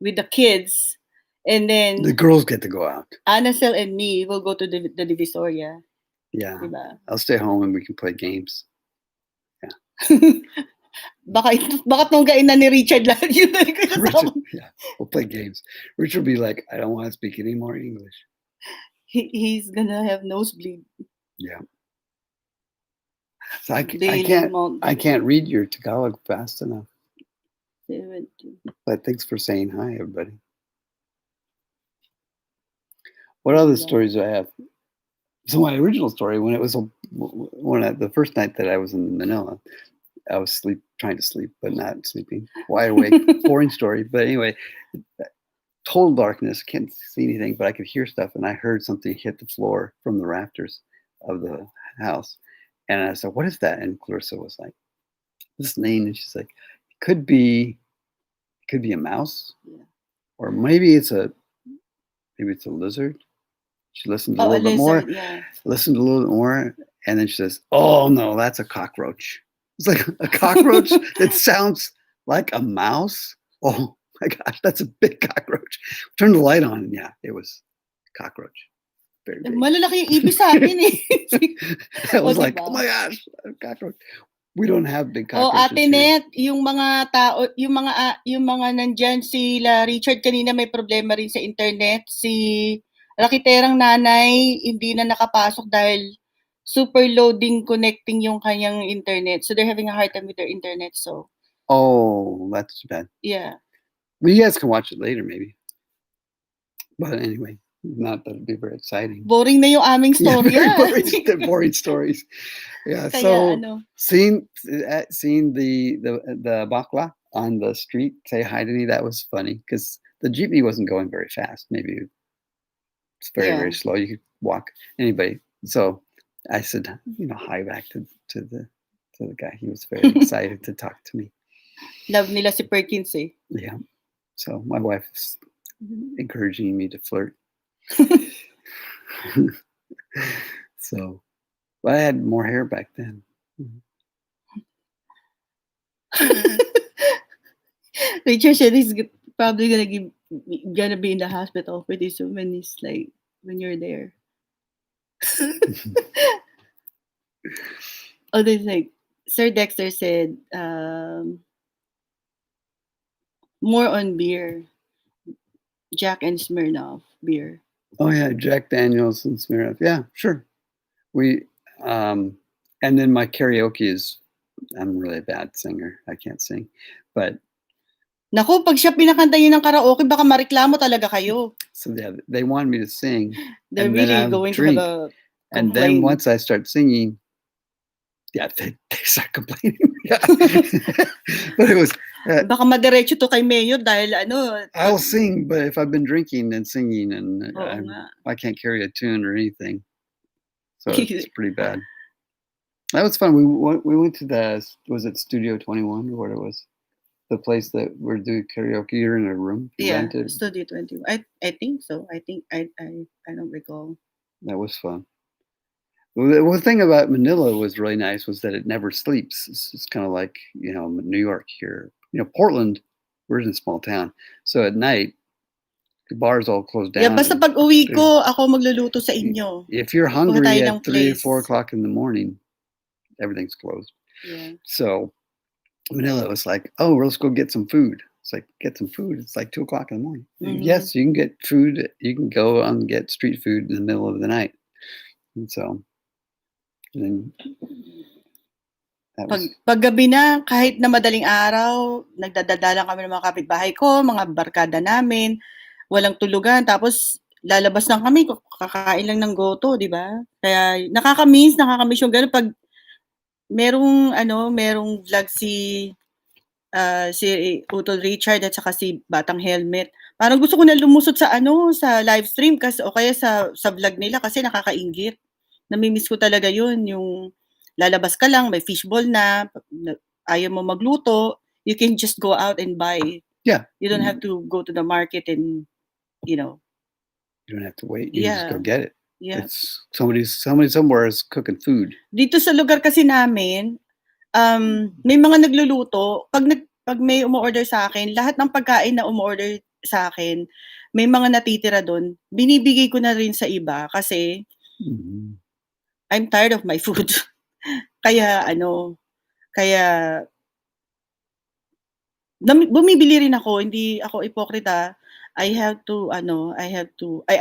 S2: with the kids, and then
S1: The girls get to go out.
S2: Anacel and me will go to the Divisoria.
S1: Yeah.
S2: Diba?
S1: I'll stay home and we can play games.
S2: baka tunggain na ni Richard lahat yun.
S1: Richard, yeah, we'll play games. Richard will be like, I don't want to speak any more English.
S2: He's gonna have nosebleed.
S1: Yeah. So I can't read your Tagalog fast enough.
S2: 70.
S1: But thanks for saying hi, everybody. What other stories do I have? So my original story, when the first night that I was in Manila, I was trying to sleep, but not sleeping, wide awake. Boring story, but anyway, total darkness, can't see anything, but I could hear stuff, and I heard something hit the floor from the rafters of the house, and I said, "What is that?" And Clarissa was like, "This name," and she's like, "It could be a mouse, or maybe it's a lizard." She listened a little bit more, listened a little bit more, and then she says, "Oh no, that's a cockroach." It's like a cockroach that sounds like a mouse. Oh my gosh, that's a big cockroach. Turn the light on, and yeah, it was a cockroach. Very big.
S2: Malalaki yung ibig sa akin eh.
S1: I was like, oh my gosh, a cockroach. We don't have big cockroaches.
S2: Ate Net, yung mga tao, yung mga nandyan, sila Richard kanina may problema rin sa internet. Si Rakiterang nanay hindi na nakapasok dahil super loading connecting yung kanyang internet. So they're having a hard time with their internet. So.
S1: Oh, that's too bad.
S2: Yeah.
S1: Well, you guys can watch it later, maybe. But anyway, not that it'd be very exciting.
S2: Boring na yung aming story.
S1: Yeah, very boring stories. Yeah.
S2: Kaya,
S1: so seeing the bakla on the street say hi to me, that was funny because the jeepney wasn't going very fast. Maybe it's very slow. You could walk anybody. So I said, hi back to the guy. He was very excited to talk to me.
S2: Love nila si Perkins eh.
S1: Yeah. So my wife encouraging me to flirt. So, but I had more hair back then.
S2: Richard said he's probably gonna be in the hospital pretty soon when he's like when you're there. Oh, there's like Sir Dexter said more on beer. Jack and Smirnoff beer.
S1: Oh yeah, Jack Daniels and Smirnoff. Yeah, sure. We and then my karaoke is I'm really a bad singer. I can't sing. But
S2: Naku, pag siya pinakanta niyo ng karaoke, baka mareklamo talaga kayo.
S1: so yeah, they want me to sing.
S2: They're
S1: And then
S2: really
S1: I'll
S2: going
S1: drink.
S2: to have a
S1: And
S2: complaint.
S1: then once I start singing, yeah, they start complaining. Yeah. But it was
S2: Baka madiretso to kay Mayo dahil ano.
S1: I'll sing, but if I've been drinking and singing and
S2: Oo nga.
S1: I can't carry a tune or anything. So it's pretty bad. That was fun. We went to was it Studio 21 or what it was? The place that we're doing karaoke. You're in a room.
S2: Yeah,
S1: rented.
S2: Studio 21. I think so. I think I don't recall.
S1: That was fun. The thing about Manila was really nice was that it never sleeps. It's kind of like, New York here. Portland, we're in a small town. So at night, the bars all closed down.
S2: Yeah, basta pag uwi ko, ako magluluto sa inyo.
S1: If you're
S2: Kuha
S1: hungry
S2: tayo
S1: at
S2: ng
S1: 3 or
S2: place.
S1: 4 o'clock in the morning, everything's closed.
S2: Yeah.
S1: So Manila was like, oh, let's go get some food. It's like, get some food. It's like 2 o'clock in the morning.
S2: Mhm.
S1: Yes, you can get food. You can go and get street food in the middle of the night. And so, and that was,
S2: Pag gabi na, kahit na madaling araw, nagdadadalan kami ng mga kapitbahay ko, mga barkada namin, walang tulugan, tapos lalabas lang kami, kakain lang ng goto, di ba? Kaya nakakamiss yung gano'n pag merong vlog si Utol Richard at saka si Batang Helmet. Parang gusto ko na lumusot sa live stream kasi o kaya sa vlog nila kasi nakakainggit. Namimiss ko talaga yun, yung lalabas ka lang, may fishball na, ayaw mo magluto, you can just go out and buy.
S1: Yeah.
S2: You don't have to go to the market and,
S1: you don't have to wait. You just go
S2: Yeah.
S1: get it.
S2: yeah.
S1: It's somebody somewhere is cooking food.
S2: Dito sa lugar kasi namin, may mga nagluluto. Pag may umu-order sa akin, lahat ng pagkain na umu-order sa akin, may mga natitira doon. Binibigay ko na rin sa iba kasi
S1: Mhm.
S2: I'm tired of my food. kaya bumibili rin ako, hindi ako ipokrita. I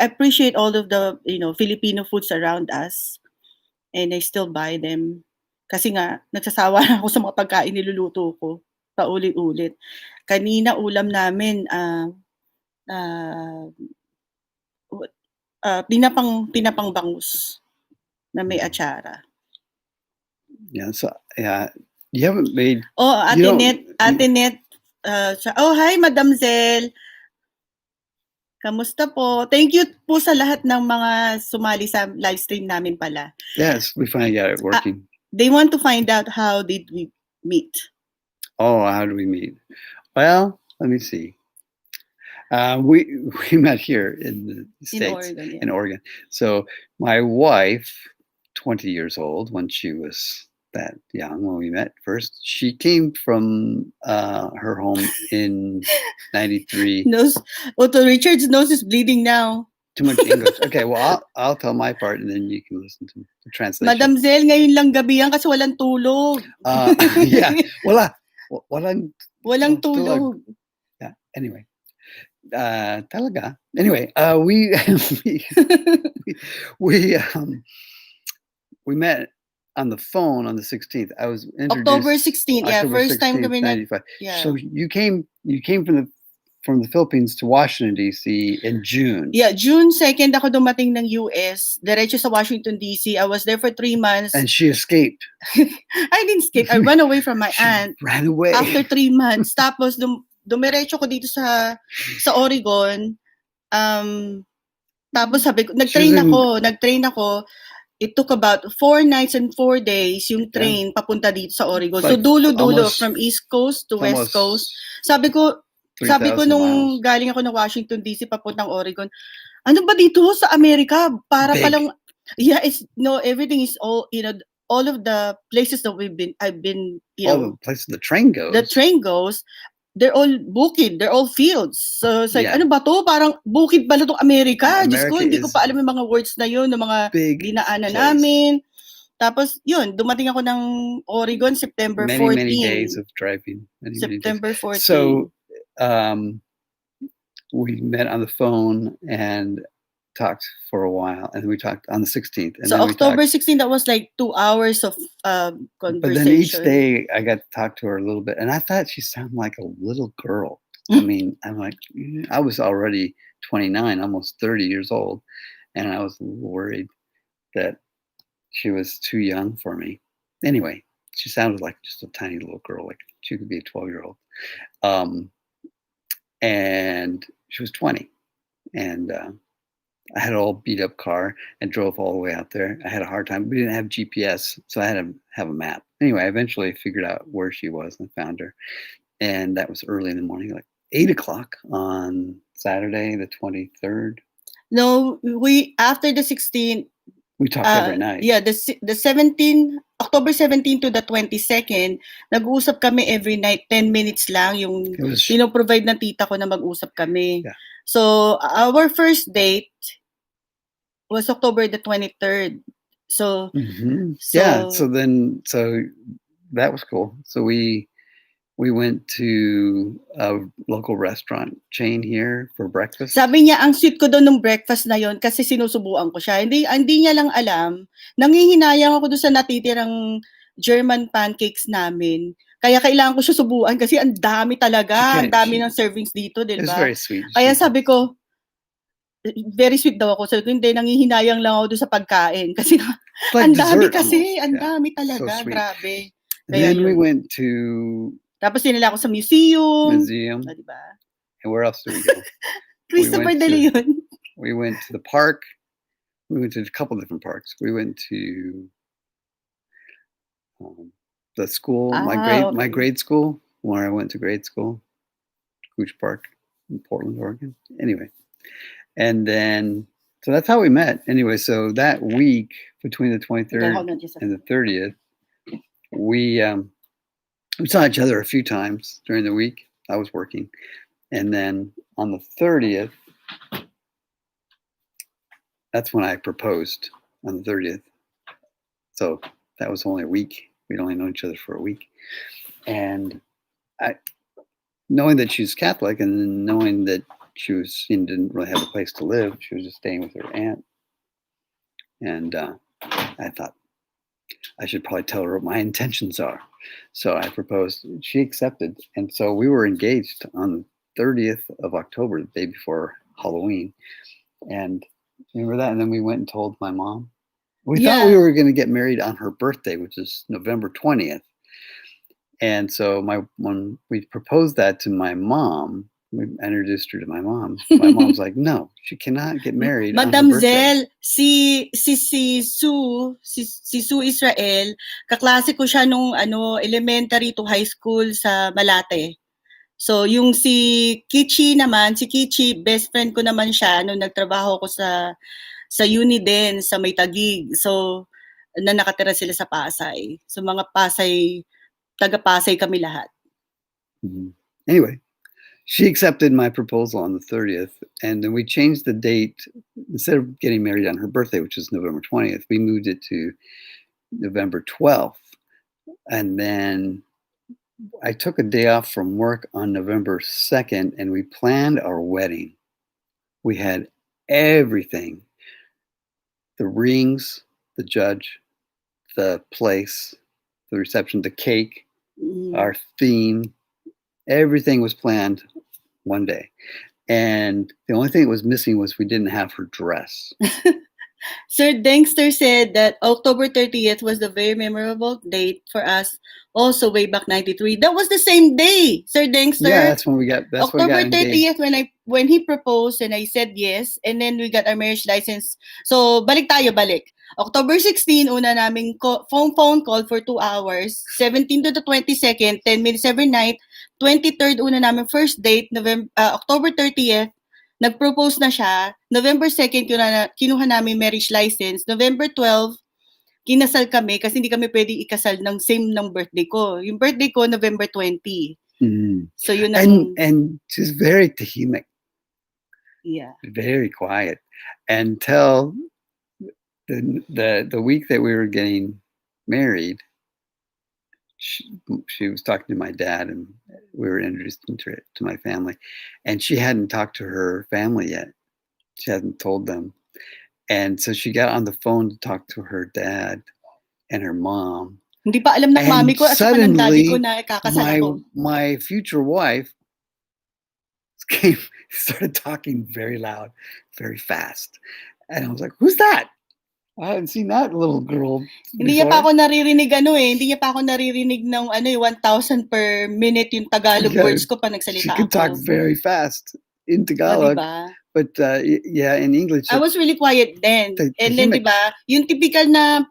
S2: appreciate all of the, Filipino foods around us and I still buy them. Kasi nga, nagsasawa na ako sa mga pagkain niluluto ko, paulit-ulit. Kanina ulam namin, pinapang bangus na may atsara.
S1: Yeah. So yeah, you haven't made.
S2: Oh,
S1: You don't-
S2: Ate Net, hi Madam Zel. Kamusta po? Thank you po sa lahat ng mga sumali sa live stream namin pala.
S1: Yes, we finally got it working.
S2: They want to find out how did we meet.
S1: Oh, how do we meet? Well, let me see. We met here in the States,
S2: Oregon, yeah.
S1: in Oregon. So my wife, 20 years old when she was that young when we met first, she came from her home in 93.
S2: Otto Richard's nose is bleeding now.
S1: Too much English. Okay, well, I'll tell my part and then you can listen to the translation.
S2: Madam Zel, ngayon lang gabi yan kasi walang tulog.
S1: Yeah, walang
S2: tulog.
S1: Yeah, anyway. Talaga. Anyway, we met on the phone on the 16th. I was introduced
S2: October 16th, yeah,
S1: October
S2: first time
S1: 16th,
S2: kami na.
S1: 95.
S2: Yeah.
S1: So you came from the Philippines to Washington D.C. in June.
S2: Yeah, June 2nd ako dumating ng US, diretso sa Washington DC. I was there for 3 months.
S1: And she escaped.
S2: I didn't escape. I ran away from my
S1: She
S2: aunt
S1: ran away.
S2: after 3 months. Tapos dumiretso ko dito sa Oregon. Tapos sabi ko, nagtrain ako. It took about 4 nights and 4 days yung train papunta dito sa Oregon. So
S1: Like
S2: dulo-dulo
S1: almost-
S2: from East Coast to West
S1: almost-
S2: Coast. Sabi ko, Sabi ko
S1: 3,000
S2: nung
S1: miles.
S2: galing ako ng Washington DC papuntang Oregon, ano ba dito sa Amerika? Para
S1: Big.
S2: palang, yeah, everything is all, all of the places that I've been,
S1: All the places the train goes.
S2: they're all bukid, they're all fields. So it's like,
S1: Yeah.
S2: ano ba to? Parang bukid pala itong Amerika. Diyos ko,
S1: America
S2: hindi ko
S1: is
S2: pa alam yung mga words na yun, ng mga
S1: big
S2: dinaanan
S1: place.
S2: namin. Tapos, yun, dumating ako ng Oregon, September 14.
S1: Many days of driving. Many
S2: September
S1: days.
S2: 14.
S1: So, we met on the phone and talked for a while, and we talked on the 16th. And
S2: so
S1: then
S2: October 16, that was like 2 hours of conversation.
S1: But then each day I got to talk to her a little bit, and I thought she sounded like a little girl. I mean, I'm like, I was already 29, almost 30 years old, and I was a little worried that she was too young for me. Anyway, she sounded like just a tiny little girl, like she could be a 12-year-old. And she was 20, and I had an old beat up car and drove all the way out there. I had a hard time. We didn't have GPS, so I had to have a map. Anyway, I eventually figured out where she was and found her. And that was early in the morning, like 8 o'clock on Saturday, the 23rd.
S2: No, after the 16th,
S1: we talked every night.
S2: Yeah, the 17, October 17 to the 22nd, nag-uusap kami every night, 10 minutes lang yung provide ng tita ko na mag-usap kami.
S1: Yeah.
S2: So, our first date was October the 23rd. So,
S1: so that was cool. So we went to a local restaurant chain here for breakfast.
S2: Sabi niya, ang sweet ko doon ng breakfast na yon kasi sinusubuan ko siya. Hindi niya lang alam. Nangihinayang ako doon sa natitirang German pancakes namin. Kaya kailangan ko siya subuan kasi ang dami talaga. Ang dami ng servings dito, di ba?
S1: It's very sweet.
S2: Kaya sabi ko, very sweet daw ako. Sabi ko, hindi, nangihinayang lang ako doon sa pagkain. Kasi ang dami kasi. Ang dami talaga. So grabe.
S1: Kaya then we went to...
S2: Tapos dinala ako sa museum.
S1: Diba? And where else did we go?
S2: Christopher De Leon.
S1: We went to the park. We went to a couple different parks. We went to the school, my grade school, where I went to grade school, Gooch Park in Portland, Oregon. Anyway, and then so that's how we met. Anyway, so that week between the 23rd and the 30th, we saw each other a few times during the week. I was working. And then on the 30th, that's when I proposed on the 30th. So that was only a week. We'd only known each other for a week. And knowing that she was Catholic and knowing that she didn't really have a place to live, she was just staying with her aunt. And I thought, I should probably tell her what my intentions are. So I proposed. She accepted. And so we were engaged on the 30th of October, the day before Halloween. And remember that? And then we went and told my mom. We thought we were going to get married on her birthday, which is November 20th. And so when we proposed that to my mom, we introduced her to my mom. My mom's like, no, she cannot get married on her birthday.
S2: si Sue Israel, kaklase ko siya nung elementary to high school sa Malate. So yung si Kichi, best friend ko naman siya nung nagtrabaho ko sa uni din sa May Taguig. So na nakatira sila sa Pasay. So mga taga Pasay kami lahat.
S1: Mm-hmm. Anyway, she accepted my proposal on the 30th, and then we changed the date. Instead of getting married on her birthday, which is November 20th, we moved it to November 12th. And then I took a day off from work on November 2nd, and we planned our wedding. We had everything. The rings, the judge, the place, the reception, the cake, our theme, everything was planned one day. And the only thing that was missing was we didn't have her dress.
S2: Sir Dengster said that October 30th was the very memorable date for us, also way back 93. That was the same day, Sir Dengster.
S1: Yeah, that's when we got
S2: October 30th when he proposed and I said yes, and then we got our marriage license. So balik. October 16, una naming phone call for 2 hours, 17 to the 22nd, 10 minutes every night. 23rd una namin first date, October 30th, nag-propose na siya. November 2nd, kinuha namin marriage license. November 12, kinasal kami kasi hindi kami pwede ikasal ng same ng birthday ko. Yung birthday ko, November 20. So yun ang...
S1: And she's very tahimik.
S2: Yeah.
S1: Very quiet. Until the week that we were getting married, she was talking to my dad, and we were introduced to my family, and she hadn't talked to her family yet. She hadn't told them. And so she got on the phone to talk to her dad and her mom.
S2: Hindi pa alam ng mami ko at saka ng daddy ko na kakasal ako.
S1: My future wife started talking very loud, very fast. And I was like, who's that? I hadn't seen that little girl before.
S2: Hindi niya pa ako naririnig Hindi niya pa ako naririnig ng 1,000 per minute yung Tagalog words ko pa nagsalita
S1: She could talk very fast in Tagalog.
S2: Diba?
S1: But yeah, in English.
S2: I was really quiet then. And then, diba, yung typical na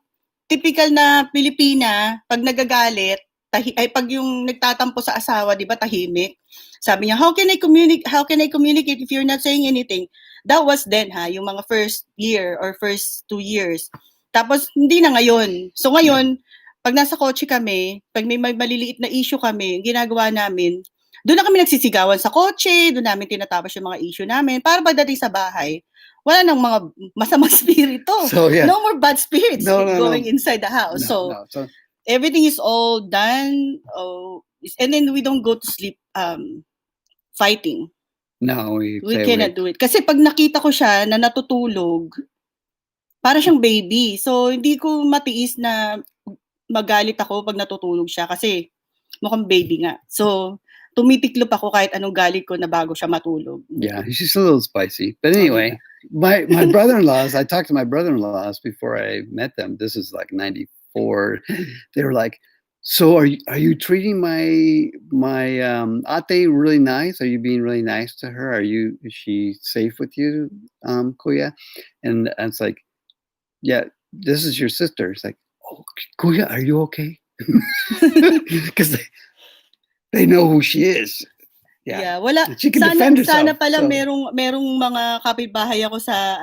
S2: Pilipina, pag nagagalit, pag yung nagtatampo sa asawa, diba, tahimik. Sabi niya, how can I communicate if you're not saying anything? That was then, yung mga first year or first 2 years. Tapos, hindi na ngayon. So ngayon, pag nasa kotse kami, pag may maliliit na issue kami, ginagawa namin, doon na kami nagsisigawan sa kotse, doon namin tinatapos yung mga issue namin, para pagdating sa bahay, wala nang mga masamang spirito.
S1: So, yeah.
S2: No more bad spirits going inside the house. So everything is all done. And then we don't go to sleep fighting.
S1: No, we
S2: cannot do it. Kasi pag nakita ko siya na natutulog, para siyang baby. So, hindi ko matiis na magalit ako pag natutulog siya kasi mukhang baby nga. So, tumitiklop ako kahit anong galit ko na bago siya matulog.
S1: Yeah, she's a little spicy. But anyway, my brother-in-laws, I talked to my brother-in-laws before I met them. This is like 94. They were like, so are you treating my ate really nice? Are you being really nice to her? Is she safe with you, Kuya? And it's like, yeah, this is your sister. It's like, oh, Kuya, are you okay? Because they know who she is.
S2: Yeah, wala.
S1: She can defend herself.
S2: Sana pala merong mga kapitbahay ako sa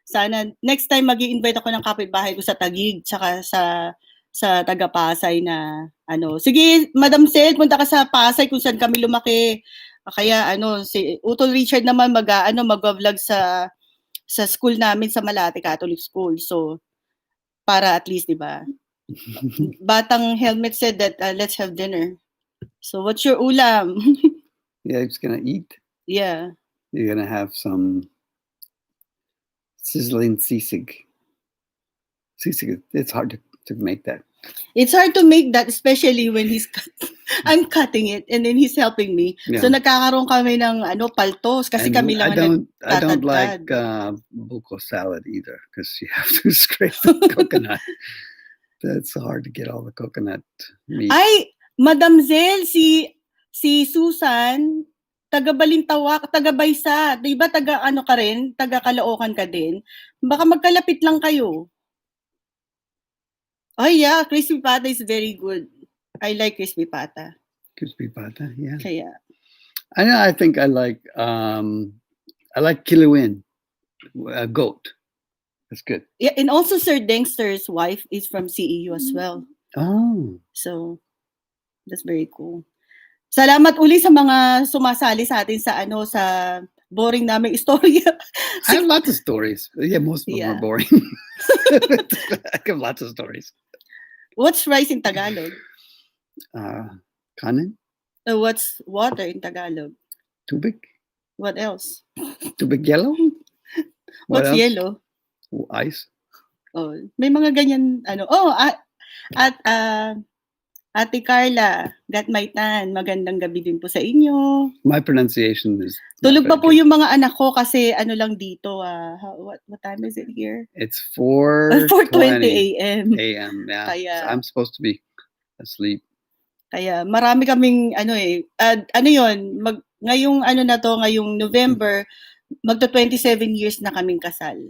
S2: sana next time magi-invite ako ng kapitbahay ko sa Taguig tsaka sa taga Pasay na sige Madam Sel, punta ka sa Pasay kung saan kami lumaki. Kaya si Utol Richard naman mag-vlog sa school namin sa Malate Catholic School. So para at least, 'di ba? Batang Helmet said that let's have dinner. So what's your ulam?
S1: Yeah, he's gonna eat.
S2: Yeah.
S1: You're gonna have some sizzling sisig. Sisig, it's hard to make that.
S2: It's hard to make that, especially when I'm cutting it and then he's helping me. Yeah. So nagkakaroon kami ng paltos kasi kami lang
S1: I don't like buko salad either because you have to scrape the coconut. That's hard to get all the coconut meat.
S2: Ay, Madam Zel, si Susan, taga Balintawak, taga Baysa, 'di ba taga ka rin, taga Caloocan ka din. Baka magkalapit lang kayo. Oh yeah, crispy pata is very good. I like crispy pata.
S1: Crispy pata, yeah.
S2: Kaya.
S1: I think I like kiluin, goat. That's good.
S2: Yeah, and also Sir Dengster's wife is from CEU as well.
S1: Oh.
S2: So that's very cool. Salamat uli sa mga sumasali sa atin sa boring naming istorya.
S1: I have lots of stories. Yeah, most of them are boring. I have lots of stories.
S2: What's rice in Tagalog?
S1: Kanin.
S2: What's water in Tagalog?
S1: Tubig.
S2: What else?
S1: Tubig yellow.
S2: What's yellow?
S1: Ice.
S2: Oh, may mga ganyan Ate Carla, Gatmaitan, magandang gabi din po sa inyo.
S1: My pronunciation is...
S2: Tulog pa po yung mga anak ko kasi lang dito. What time is it here?
S1: It's 4:20
S2: a.m.
S1: Yeah.
S2: Kaya,
S1: so I'm supposed to be asleep.
S2: Kaya marami kaming ngayong November, magto 27 years na kaming kasal.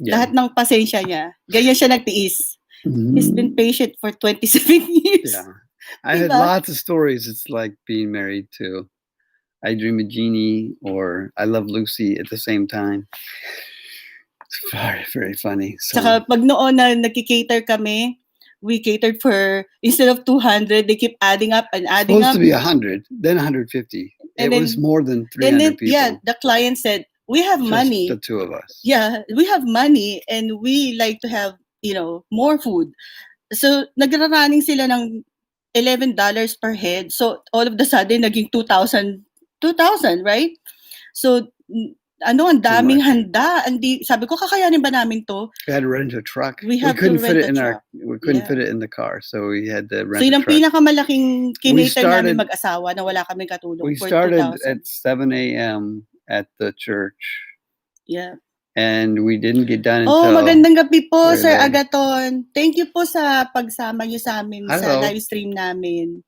S2: Yeah. Lahat ng pasensya niya, ganyan siya nagtiis. He's been patient for 27 years.
S1: Yeah. I had
S2: Diba?
S1: lots of stories. It's like being married to I Dream of Jeannie or I Love Lucy at the same time. It's very, very funny. So
S2: Tsaka pag noon na nagki-cater kami, we catered for, instead of 200, they keep adding up and adding
S1: supposed
S2: up.
S1: to be 100, then 150.
S2: And
S1: It was
S2: then-
S1: more than
S2: And
S1: 300
S2: then,
S1: people.
S2: yeah, the client said, we have
S1: Just
S2: money.
S1: the two of us.
S2: Yeah, we have money and we like to have, more food. So, nagra-running sila ng $11 per head. So, all of the sudden, naging 2,000, right? So, ang daming
S1: much.
S2: handa. Sabi ko, kakayanin ba namin to?
S1: We had to rent a truck.
S2: We have to
S1: couldn't fit
S2: rent
S1: it
S2: a
S1: in
S2: truck.
S1: we couldn't
S2: Yeah.
S1: fit it in the car, so we had to rent
S2: So, yun
S1: a
S2: ang
S1: truck.
S2: pinakamalaking kinater namin
S1: started-
S2: mag-asawa na wala kaming katulong
S1: We
S2: for
S1: started
S2: 2,000.
S1: at 7 a.m. at the church,
S2: Yeah.
S1: and we didn't get done
S2: Oh,
S1: until
S2: magandang gabi po,
S1: very
S2: Sir
S1: late.
S2: Agaton. Thank you po sa pagsama niyo sa amin sa
S1: Hello.
S2: live stream namin.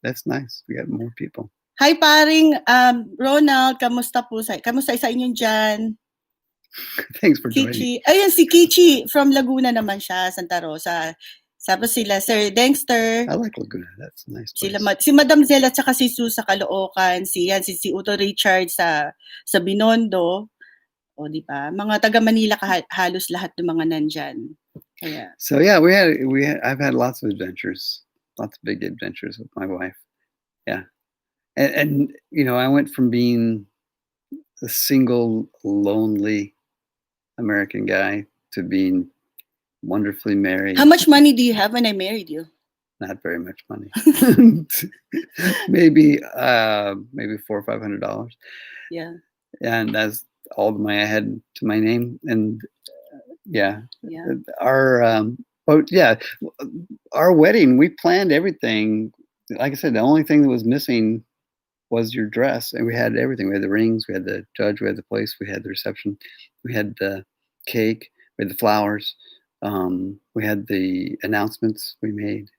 S1: That's nice. We got more people.
S2: Hi paring Ronald, kamusta sa inyong dyan?
S1: Thanks for joining.
S2: Kichi. Ayun, si Kichi from Laguna naman siya, Santa Rosa. Tapos sila Sir Dexter,
S1: I like Laguna. That's a nice place.
S2: si Madam Zella at saka si Sue sa Caloocan, si Uto Richard sa Binondo. O di ba? Mga taga Manila halos lahat ng mga nandyan. Kaya
S1: So yeah, I've had lots of adventures, lots of big adventures with my wife. Yeah, and I went from being a single, lonely American guy to being wonderfully married.
S2: how much money do you have when I married you?
S1: Not very much money. maybe $400 or $500,
S2: Yeah.
S1: and that's all the money I had to my name. And yeah. Our wedding, we planned everything. Like I said, the only thing that was missing was your dress, and we had everything. We had the rings, we had the judge, we had the place, we had the reception, we had the cake, we had the flowers, we had the announcements we made.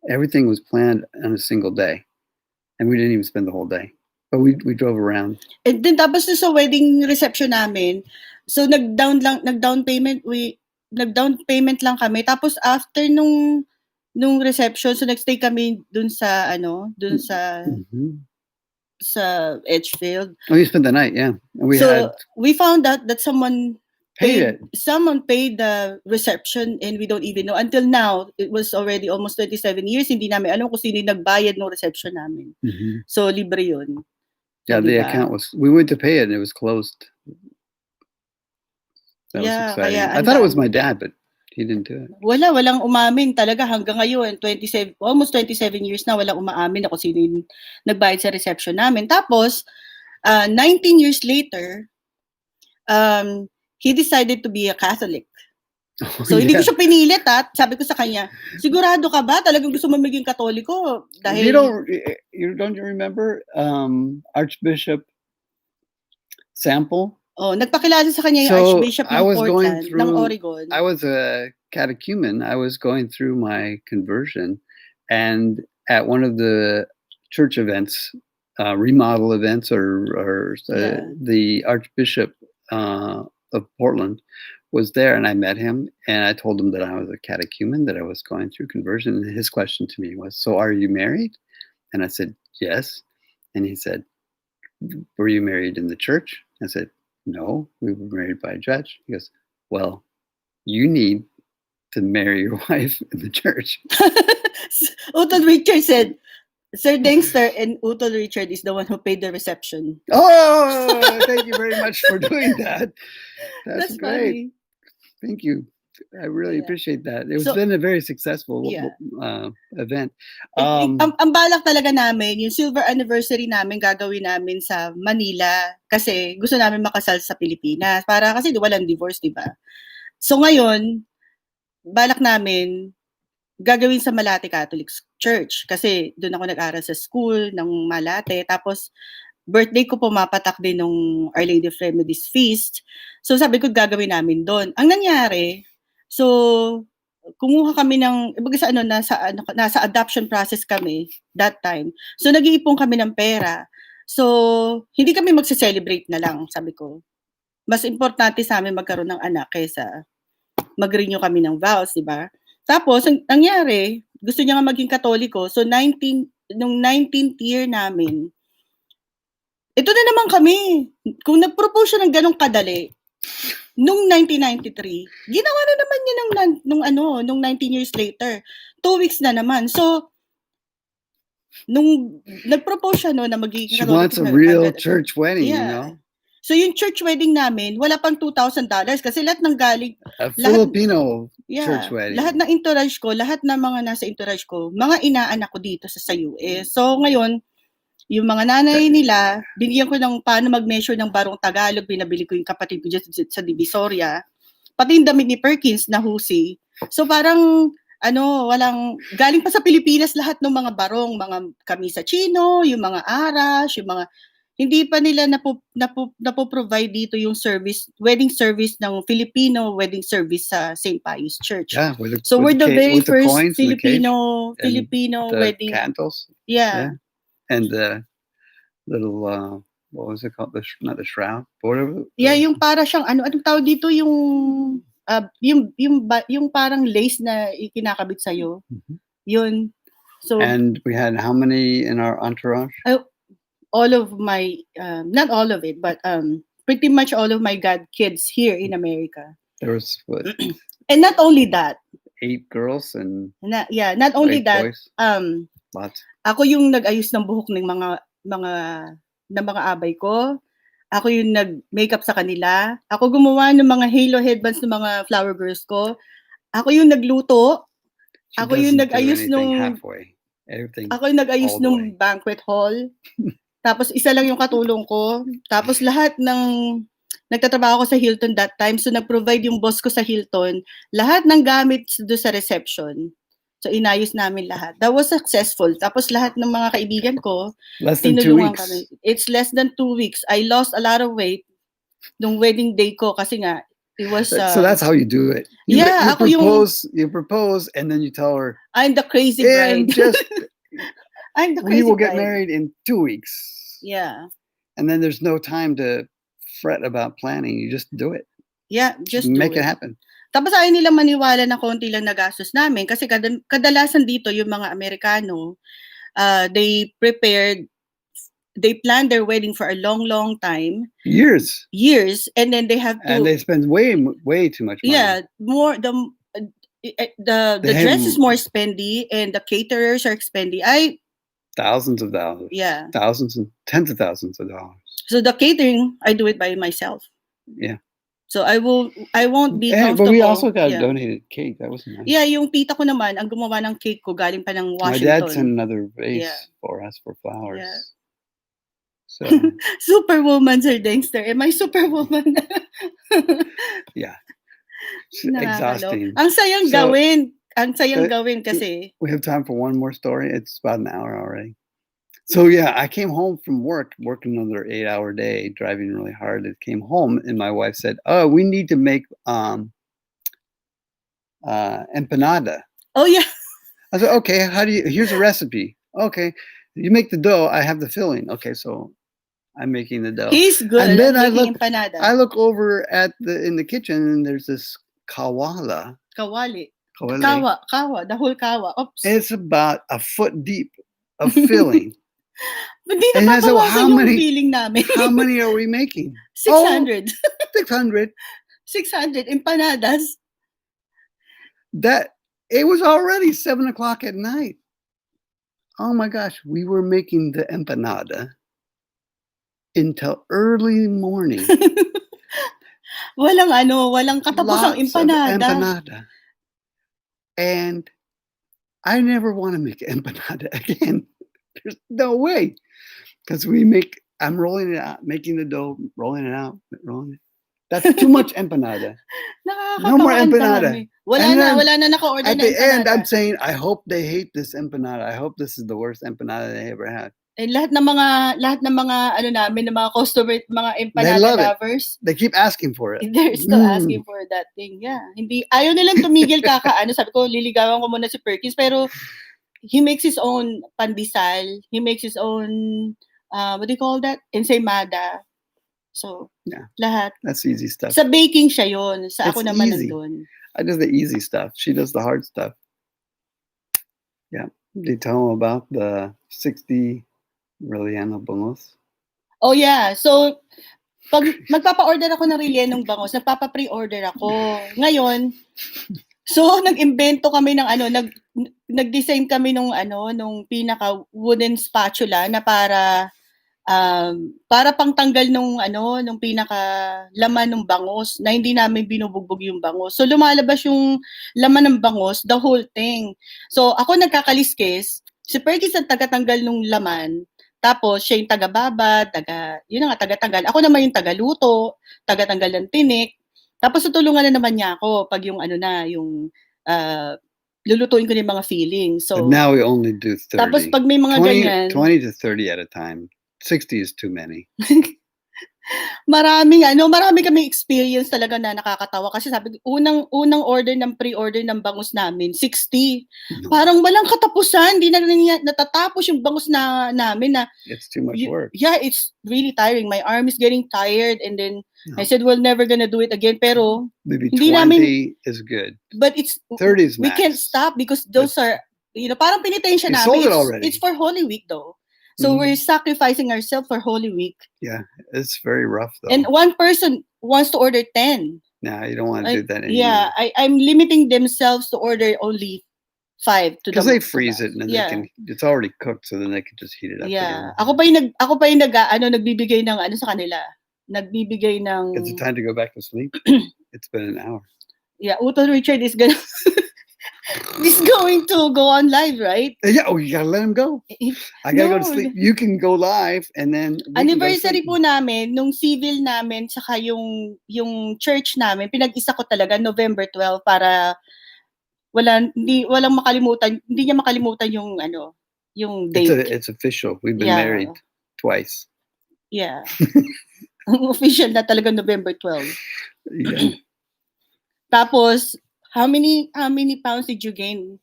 S1: Everything was planned on a single day, and we didn't even spend the whole day. But we drove around.
S2: And then tapos sa wedding reception namin, so nag-down payment lang kami. Tapos after nung reception, so nagstay kami dun sa sa Edgefield.
S1: Oh, you spent the night, yeah. And
S2: we found out that someone
S1: paid it.
S2: Someone paid the reception and we don't even know. Until now, it was already almost 27 years, hindi namin alam kung sino yung nagbayad ng reception namin.
S1: Mm-hmm.
S2: So libre yun.
S1: Yeah, the account we went to pay it and it was closed. That was exciting. I thought it was my dad, but he didn't do it.
S2: Walang umamin talaga hanggang ngayon, almost 27 years na walang umaamin na kung sino yung nagbayad sa reception namin. Tapos 19 years later, he decided to be a Catholic. So hindi ko siya pinilit sabi ko sa kanya, sigurado ka ba talagang gusto mo maging Katoliko? Dahil
S1: don't you remember Archbishop Sample?
S2: Oh, nagpakilala sa kanya yung Archbishop ng Portland, ng Oregon.
S1: I was a catechumen. I was going through my conversion, and at one of the church events, remodel events, or the Archbishop of Portland was there, and I met him, and I told him that I was a catechumen, that I was going through conversion, and his question to me was, "So are you married?" And I said, "Yes." And he said, "Were you married in the church?" I said, "No, we were married by a judge." He goes, "Well, you need to marry your wife in the church."
S2: Uto Richard said, Sir Dexter and Uto Richard is the one who paid the reception.
S1: Oh, thank you very much for doing that. That's great.
S2: Funny.
S1: Thank you. I really appreciate that. It's been a very successful event.
S2: Ang balak talaga namin, yung silver anniversary namin gagawin namin sa Manila kasi gusto namin makasal sa Pilipinas para kasi walang divorce, di ba? So ngayon, balak namin gagawin sa Malate Catholic Church kasi doon ako nag-aral sa school ng Malate. Tapos birthday ko pumapatak din nung Our Lady of Remedies Feast. So sabi ko gagawin namin doon. Ang nangyari, so kumuha kami ng nasa adoption process kami that time. So nag-iipon kami ng pera. So hindi kami magse-celebrate na lang, sabi ko. Mas importante sa amin magkaroon ng anak kaysa mag-renew kami ng vows, di ba? Tapos ang nangyari, gusto niya nga maging Katoliko. So, nung 19th year namin, ito na naman kami. Kung nag-propose siya ng ganong kadali, nung 1993, ginawa na naman niya nung 19 years later. 2 weeks na naman. So, nung nag-propose siya na magiging
S1: She wants a real church wedding, you know?
S2: So, yung church wedding namin, wala pang $2,000 kasi lahat ng galing,
S1: A Filipino church wedding.
S2: lahat ng entourage ko, lahat ng mga nasa entourage ko, mga inaanak ko dito sa US. So, ngayon, yung mga nanay nila, binigyan ko ng paano mag-measure ng barong Tagalog, binabili ko yung kapatid ko dyan sa Divisoria. Pati yung damit ni Perkins na husi. So, parang, galing pa sa Pilipinas lahat ng mga barong, mga kamisa chino, yung mga aras, yung mga, hindi pa nila napo-provide dito yung service, wedding service ng Filipino wedding service sa St. Pius Church.
S1: Yeah,
S2: so we're the very first
S1: coins,
S2: Filipino wedding.
S1: Candles.
S2: Yeah.
S1: And the little, what was it called? Not the shroud, whatever.
S2: Yeah, yung para siyang, anong tawag dito, yung parang lace na ikinakabit sa'yo.
S1: Mm-hmm.
S2: Yun. So,
S1: and we had how many in our entourage?
S2: All of my, not all of it, but pretty much all of my godkids here in America.
S1: There was what?
S2: And not only that.
S1: 8 girls and
S2: not only that.
S1: Boys. Lots.
S2: Ako yung nag-ayos ng buhok ng mga abay ko. Ako yung nag-makeup sa kanila. Ako gumawa ng mga halo headbands ng mga flower girls ko. Ako yung nagluto. Ako yung nag-ayos nung
S1: everything.
S2: Ako yung nag-ayos nung banquet hall. Tapos isa lang yung katulong ko. Tapos lahat ng nagtatrabaho ko sa Hilton that time. So nag-provide yung boss ko sa Hilton. Lahat ng gamit doon sa reception. So inayos namin lahat. That was successful. Tapos lahat ng mga kaibigan ko,
S1: less than 2 weeks.
S2: Kami. It's less than 2 weeks. I lost a lot of weight nung wedding day ko kasi nga it was
S1: so that's how you do it. You propose and then you tell her
S2: I'm the crazy bride. I'm the crazy
S1: we will
S2: bride.
S1: Get married in 2 weeks.
S2: Yeah.
S1: And then there's no time to fret about planning. You just do it.
S2: Yeah, just
S1: make it happen.
S2: Tapos ayaw nila maniwala na konti lang nagastos namin kasi kadalasan dito yung mga Amerikano, they planned their wedding for a long time. Years, and then they have to.
S1: And they spend way too much money.
S2: Yeah, more the dress is more spendy and the caterers are spendy.
S1: Thousands of dollars.
S2: Yeah.
S1: Thousands and tens of thousands of dollars.
S2: So the catering, I do it by myself.
S1: Yeah.
S2: So I won't be comfortable.
S1: But we also got donated cake. That was nice.
S2: Yeah, yung tita ko naman, ang gumawa ng cake ko galing pa ng Washington.
S1: My dad sent another vase for us for flowers.
S2: Yeah.
S1: So
S2: Superwoman, Sir Dexter. Am I superwoman?
S1: Yeah. Exhausting.
S2: Ang sayang gawin. Ang sayang gawin kasi.
S1: We have time for one more story. It's about an hour already. So yeah, I came home from working another 8-hour day, driving really hard. I came home and my wife said, "Oh, we need to make empanada."
S2: Oh yeah.
S1: I said, "Okay, here's a recipe." Okay, you make the dough. I have the filling. Okay, so I'm making the dough.
S2: He's good.
S1: And then I look over in the kitchen and there's this kawali.
S2: Kawa, the whole kawa. Oops.
S1: It's about a foot deep of filling.
S2: Hindi na papawasan yung feeling namin.
S1: How many are we making?
S2: 600.
S1: 600.
S2: 600 empanadas.
S1: It was already 7:00 at night. Oh my gosh, we were making the empanada until early morning.
S2: Walang katapusang
S1: empanada. And I never want to make empanada again. There's no way. Because I'm rolling it out, making the dough, rolling it out, rolling it. That's too much empanada. No more empanada.
S2: Wala na naka-order
S1: at the end, I'm saying, I hope they hate this empanada. I hope this is the worst empanada they ever had.
S2: And lahat ng mga namin, ng mga customer, mga empanada lovers.
S1: They keep asking for it.
S2: They're still asking for that thing. Yeah. Ayaw nilang tumigil sabi ko, liligawan ko muna si Perkins, pero he makes his own pandesal. He makes his own, what do you call that? Ensaymada. So,
S1: yeah.
S2: Lahat.
S1: That's easy stuff.
S2: Sa baking siya yun. Sa ako naman nandun.
S1: I do the easy stuff. She does the hard stuff. Did you tell them about the 60 Reliano bangos?
S2: Oh yeah, so pag magpapa-order ako ng Relienong bangos, nagpapa-pre-order ako. Ngayon, so nag-imbento kami ng nag-design kami nung pinaka wooden spatula na para pangtanggal nung pinaka laman ng bangos na hindi namin binubugbog yung bangos. So lumalabas yung laman ng bangos, the whole thing. So ako nagkakaliskis, si Perkins ang tagatanggal nung laman, tapos siya yung taga-babad, tagatanggal. Ako naman yung tagaluto, tagatanggal ng tinik. Tapos tutulungan na naman niya ako pag yung lulutuin ko yung mga feelings. So
S1: But now we only do 30.
S2: tapos pag may mga
S1: 20,
S2: ganyan,
S1: 20 to 30 at a time. 60 is too many.
S2: marami kaming experience talaga na nakakatawa kasi sabi unang order ng pre-order ng bangus namin 60.
S1: No,
S2: Parang walang katapusan, hindi na natatapos yung bangus namin na
S1: it's too much work.
S2: yeah, it's really tiring. My arm is getting tired and then
S1: No.
S2: I said we're never gonna do it again pero
S1: Maybe
S2: hindi
S1: 20
S2: namin,
S1: is good.
S2: but it's
S1: 30 is
S2: we
S1: max.
S2: can't stop because those are parang pinitensya
S1: You
S2: namin.
S1: sold it already.
S2: It's for Holy Week though. So
S1: Mhm.
S2: we're sacrificing ourselves for Holy Week.
S1: Yeah, it's very rough though.
S2: And one person wants to order 10.
S1: No, you don't want to do that anymore.
S2: Yeah, I'm limiting themselves to order only 5 to
S1: Because they freeze it and then
S2: yeah.
S1: it's already cooked, so then they can just heat it up
S2: Yeah.
S1: again.
S2: Ako pa yung nagbibigay ng sa kanila. Nagbibigay ng
S1: Is it time to go back to sleep? It's been an hour.
S2: Yeah, Uto Richard is going to go on live, right?
S1: Yeah, you gotta let him go. I gotta go to sleep. You can go live and then
S2: anniversary po namin nung civil namin saka yung church namin, pinag-isa ko talaga November 12 para hindi niya makalimutan yung date.
S1: It's official. We've been married twice.
S2: Yeah. Official na talaga November 12.
S1: Yeah.
S2: Tapos how many pounds did you gain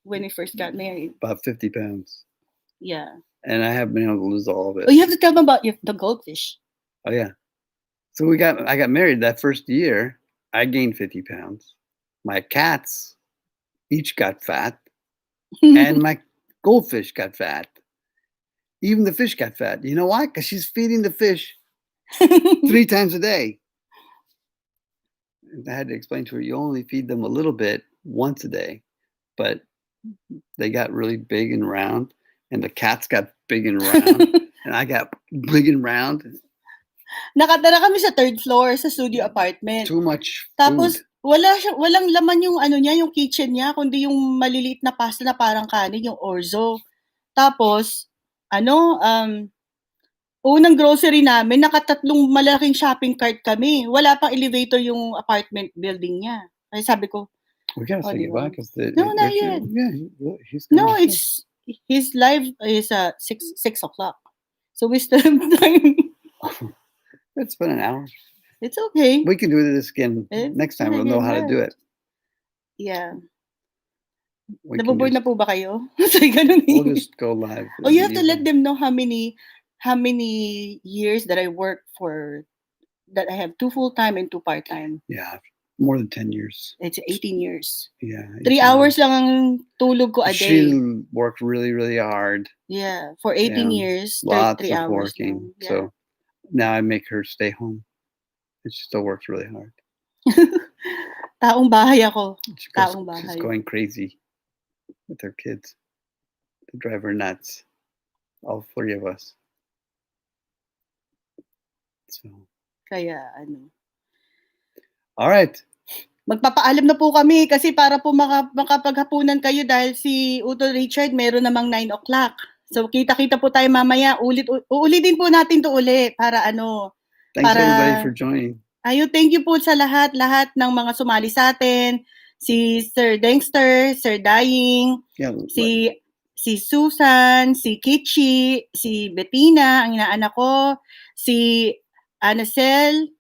S2: when you first got married?
S1: About 50 pounds.
S2: Yeah.
S1: And I haven't been able to lose all of it.
S2: Oh, you have to tell them about the goldfish.
S1: Oh yeah. So I got married that first year. I gained 50 pounds. My cats each got fat, and my goldfish got fat. Even the fish got fat. You know why? Because she's feeding the fish 3 times a day. I had to explain to her, you only feed them a little bit once a day, but they got really big and round, and the cats got big and round, and I got big and round.
S2: Nakatara kami sa 3rd floor sa studio apartment.
S1: Too much food.
S2: Tapos walang laman yung yung kitchen niya, kundi yung maliliit na pasta na parang kanin, yung orzo. Tapos unang grocery namin, nakatatlong malaking shopping cart kami. Wala pang elevator yung apartment building niya. Kaya sabi ko,
S1: we gotta say goodbye because
S2: not yet.
S1: Yeah,
S2: it's his live is 6 o'clock. So we still have time.
S1: It's been an hour.
S2: It's okay.
S1: We can do this again next time. We'll know how to do it.
S2: Yeah.
S1: We
S2: Naboboard na po ba kayo? Sorry, ganun
S1: we'll just go live.
S2: Oh, you have to let them know how many years that I work for, that I have 2 full-time and 2 part-time.
S1: Yeah, more than 10 years.
S2: It's 18 years.
S1: Yeah.
S2: 3 hours lang ang tulog ko a day.
S1: She worked really, really hard.
S2: Yeah, for 18 years,
S1: lots
S2: 3
S1: of
S2: hours
S1: working.
S2: Yeah.
S1: So now I make her stay home. And she still works really hard.
S2: Taong bahay ako.
S1: She's going crazy with her kids. They drive her nuts. All 3 of us. So.
S2: Kaya
S1: All right.
S2: Magpapaalam na po kami kasi para po makapaghapunan kayo dahil si Uto Richard meron namang 9 o'clock. So kita-kita po tayo mamaya. Uulitin po natin to uli para
S1: Thanks everybody for joining.
S2: Thank you po sa lahat ng mga sumali sa atin. Si Sir Dengster, Sir Dying, si Susan, si Kichi, si Bettina, ang inaanak ko, si Anacel,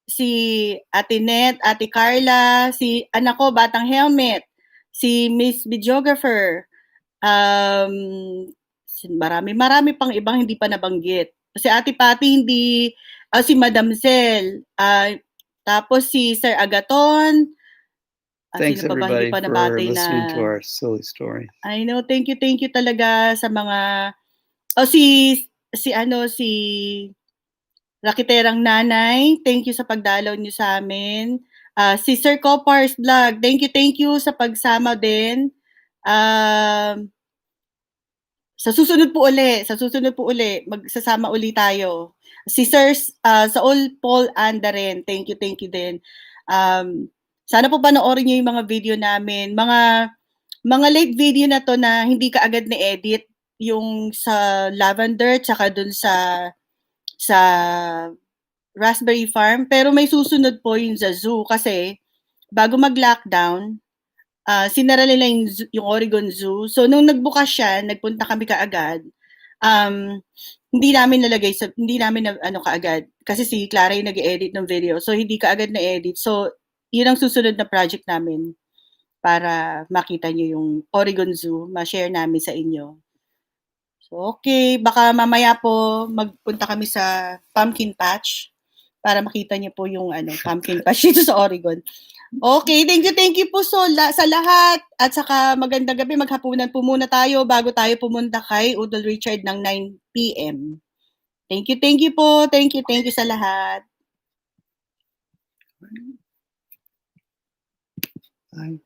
S2: si Ate Net, Ate Carla, si anak ko, Batang Helmet, si Miss Videographer, marami pang ibang hindi pa nabanggit. Si Ate Pati si Madam Zell, tapos si Sir Agaton,
S1: Thanks
S2: Sino pa ba hindi
S1: everybody
S2: pa
S1: for
S2: nabatay
S1: listening to
S2: na
S1: our silly story.
S2: I know, thank you talaga sa mga si Rakiterang Nanay, thank you sa pagdalaw niyo sa amin. Si Sir Copars Vlog, thank you sa pagsama din. Sa susunod po uli, magsasama uli tayo. Si Sir Saul Paul Anda rin, thank you din. Sana po panoorin niyo yung mga video namin. Mga late video na to na hindi ka agad na-edit, yung sa Lavender tsaka dun sa Raspberry Farm. Pero may susunod po yung sa zoo kasi bago mag-lockdown, sinara nila yung Oregon Zoo. So nung nagbukas siya, nagpunta kami kaagad. Hindi namin kaagad kasi si Clara yung nag-edit ng video. So hindi kaagad na-edit. So yun ang susunod na project namin para makita niyo yung Oregon Zoo, ma-share namin sa inyo. So okay, baka mamaya po magpunta kami sa pumpkin patch para makita niyo po yung pumpkin patch dito sa Oregon. Okay, thank you po sa lahat. At saka magandang gabi, maghapunan po muna tayo bago tayo pumunta kay Udol Richard ng 9 p.m. Thank you po. Thank you sa lahat.
S1: Bye.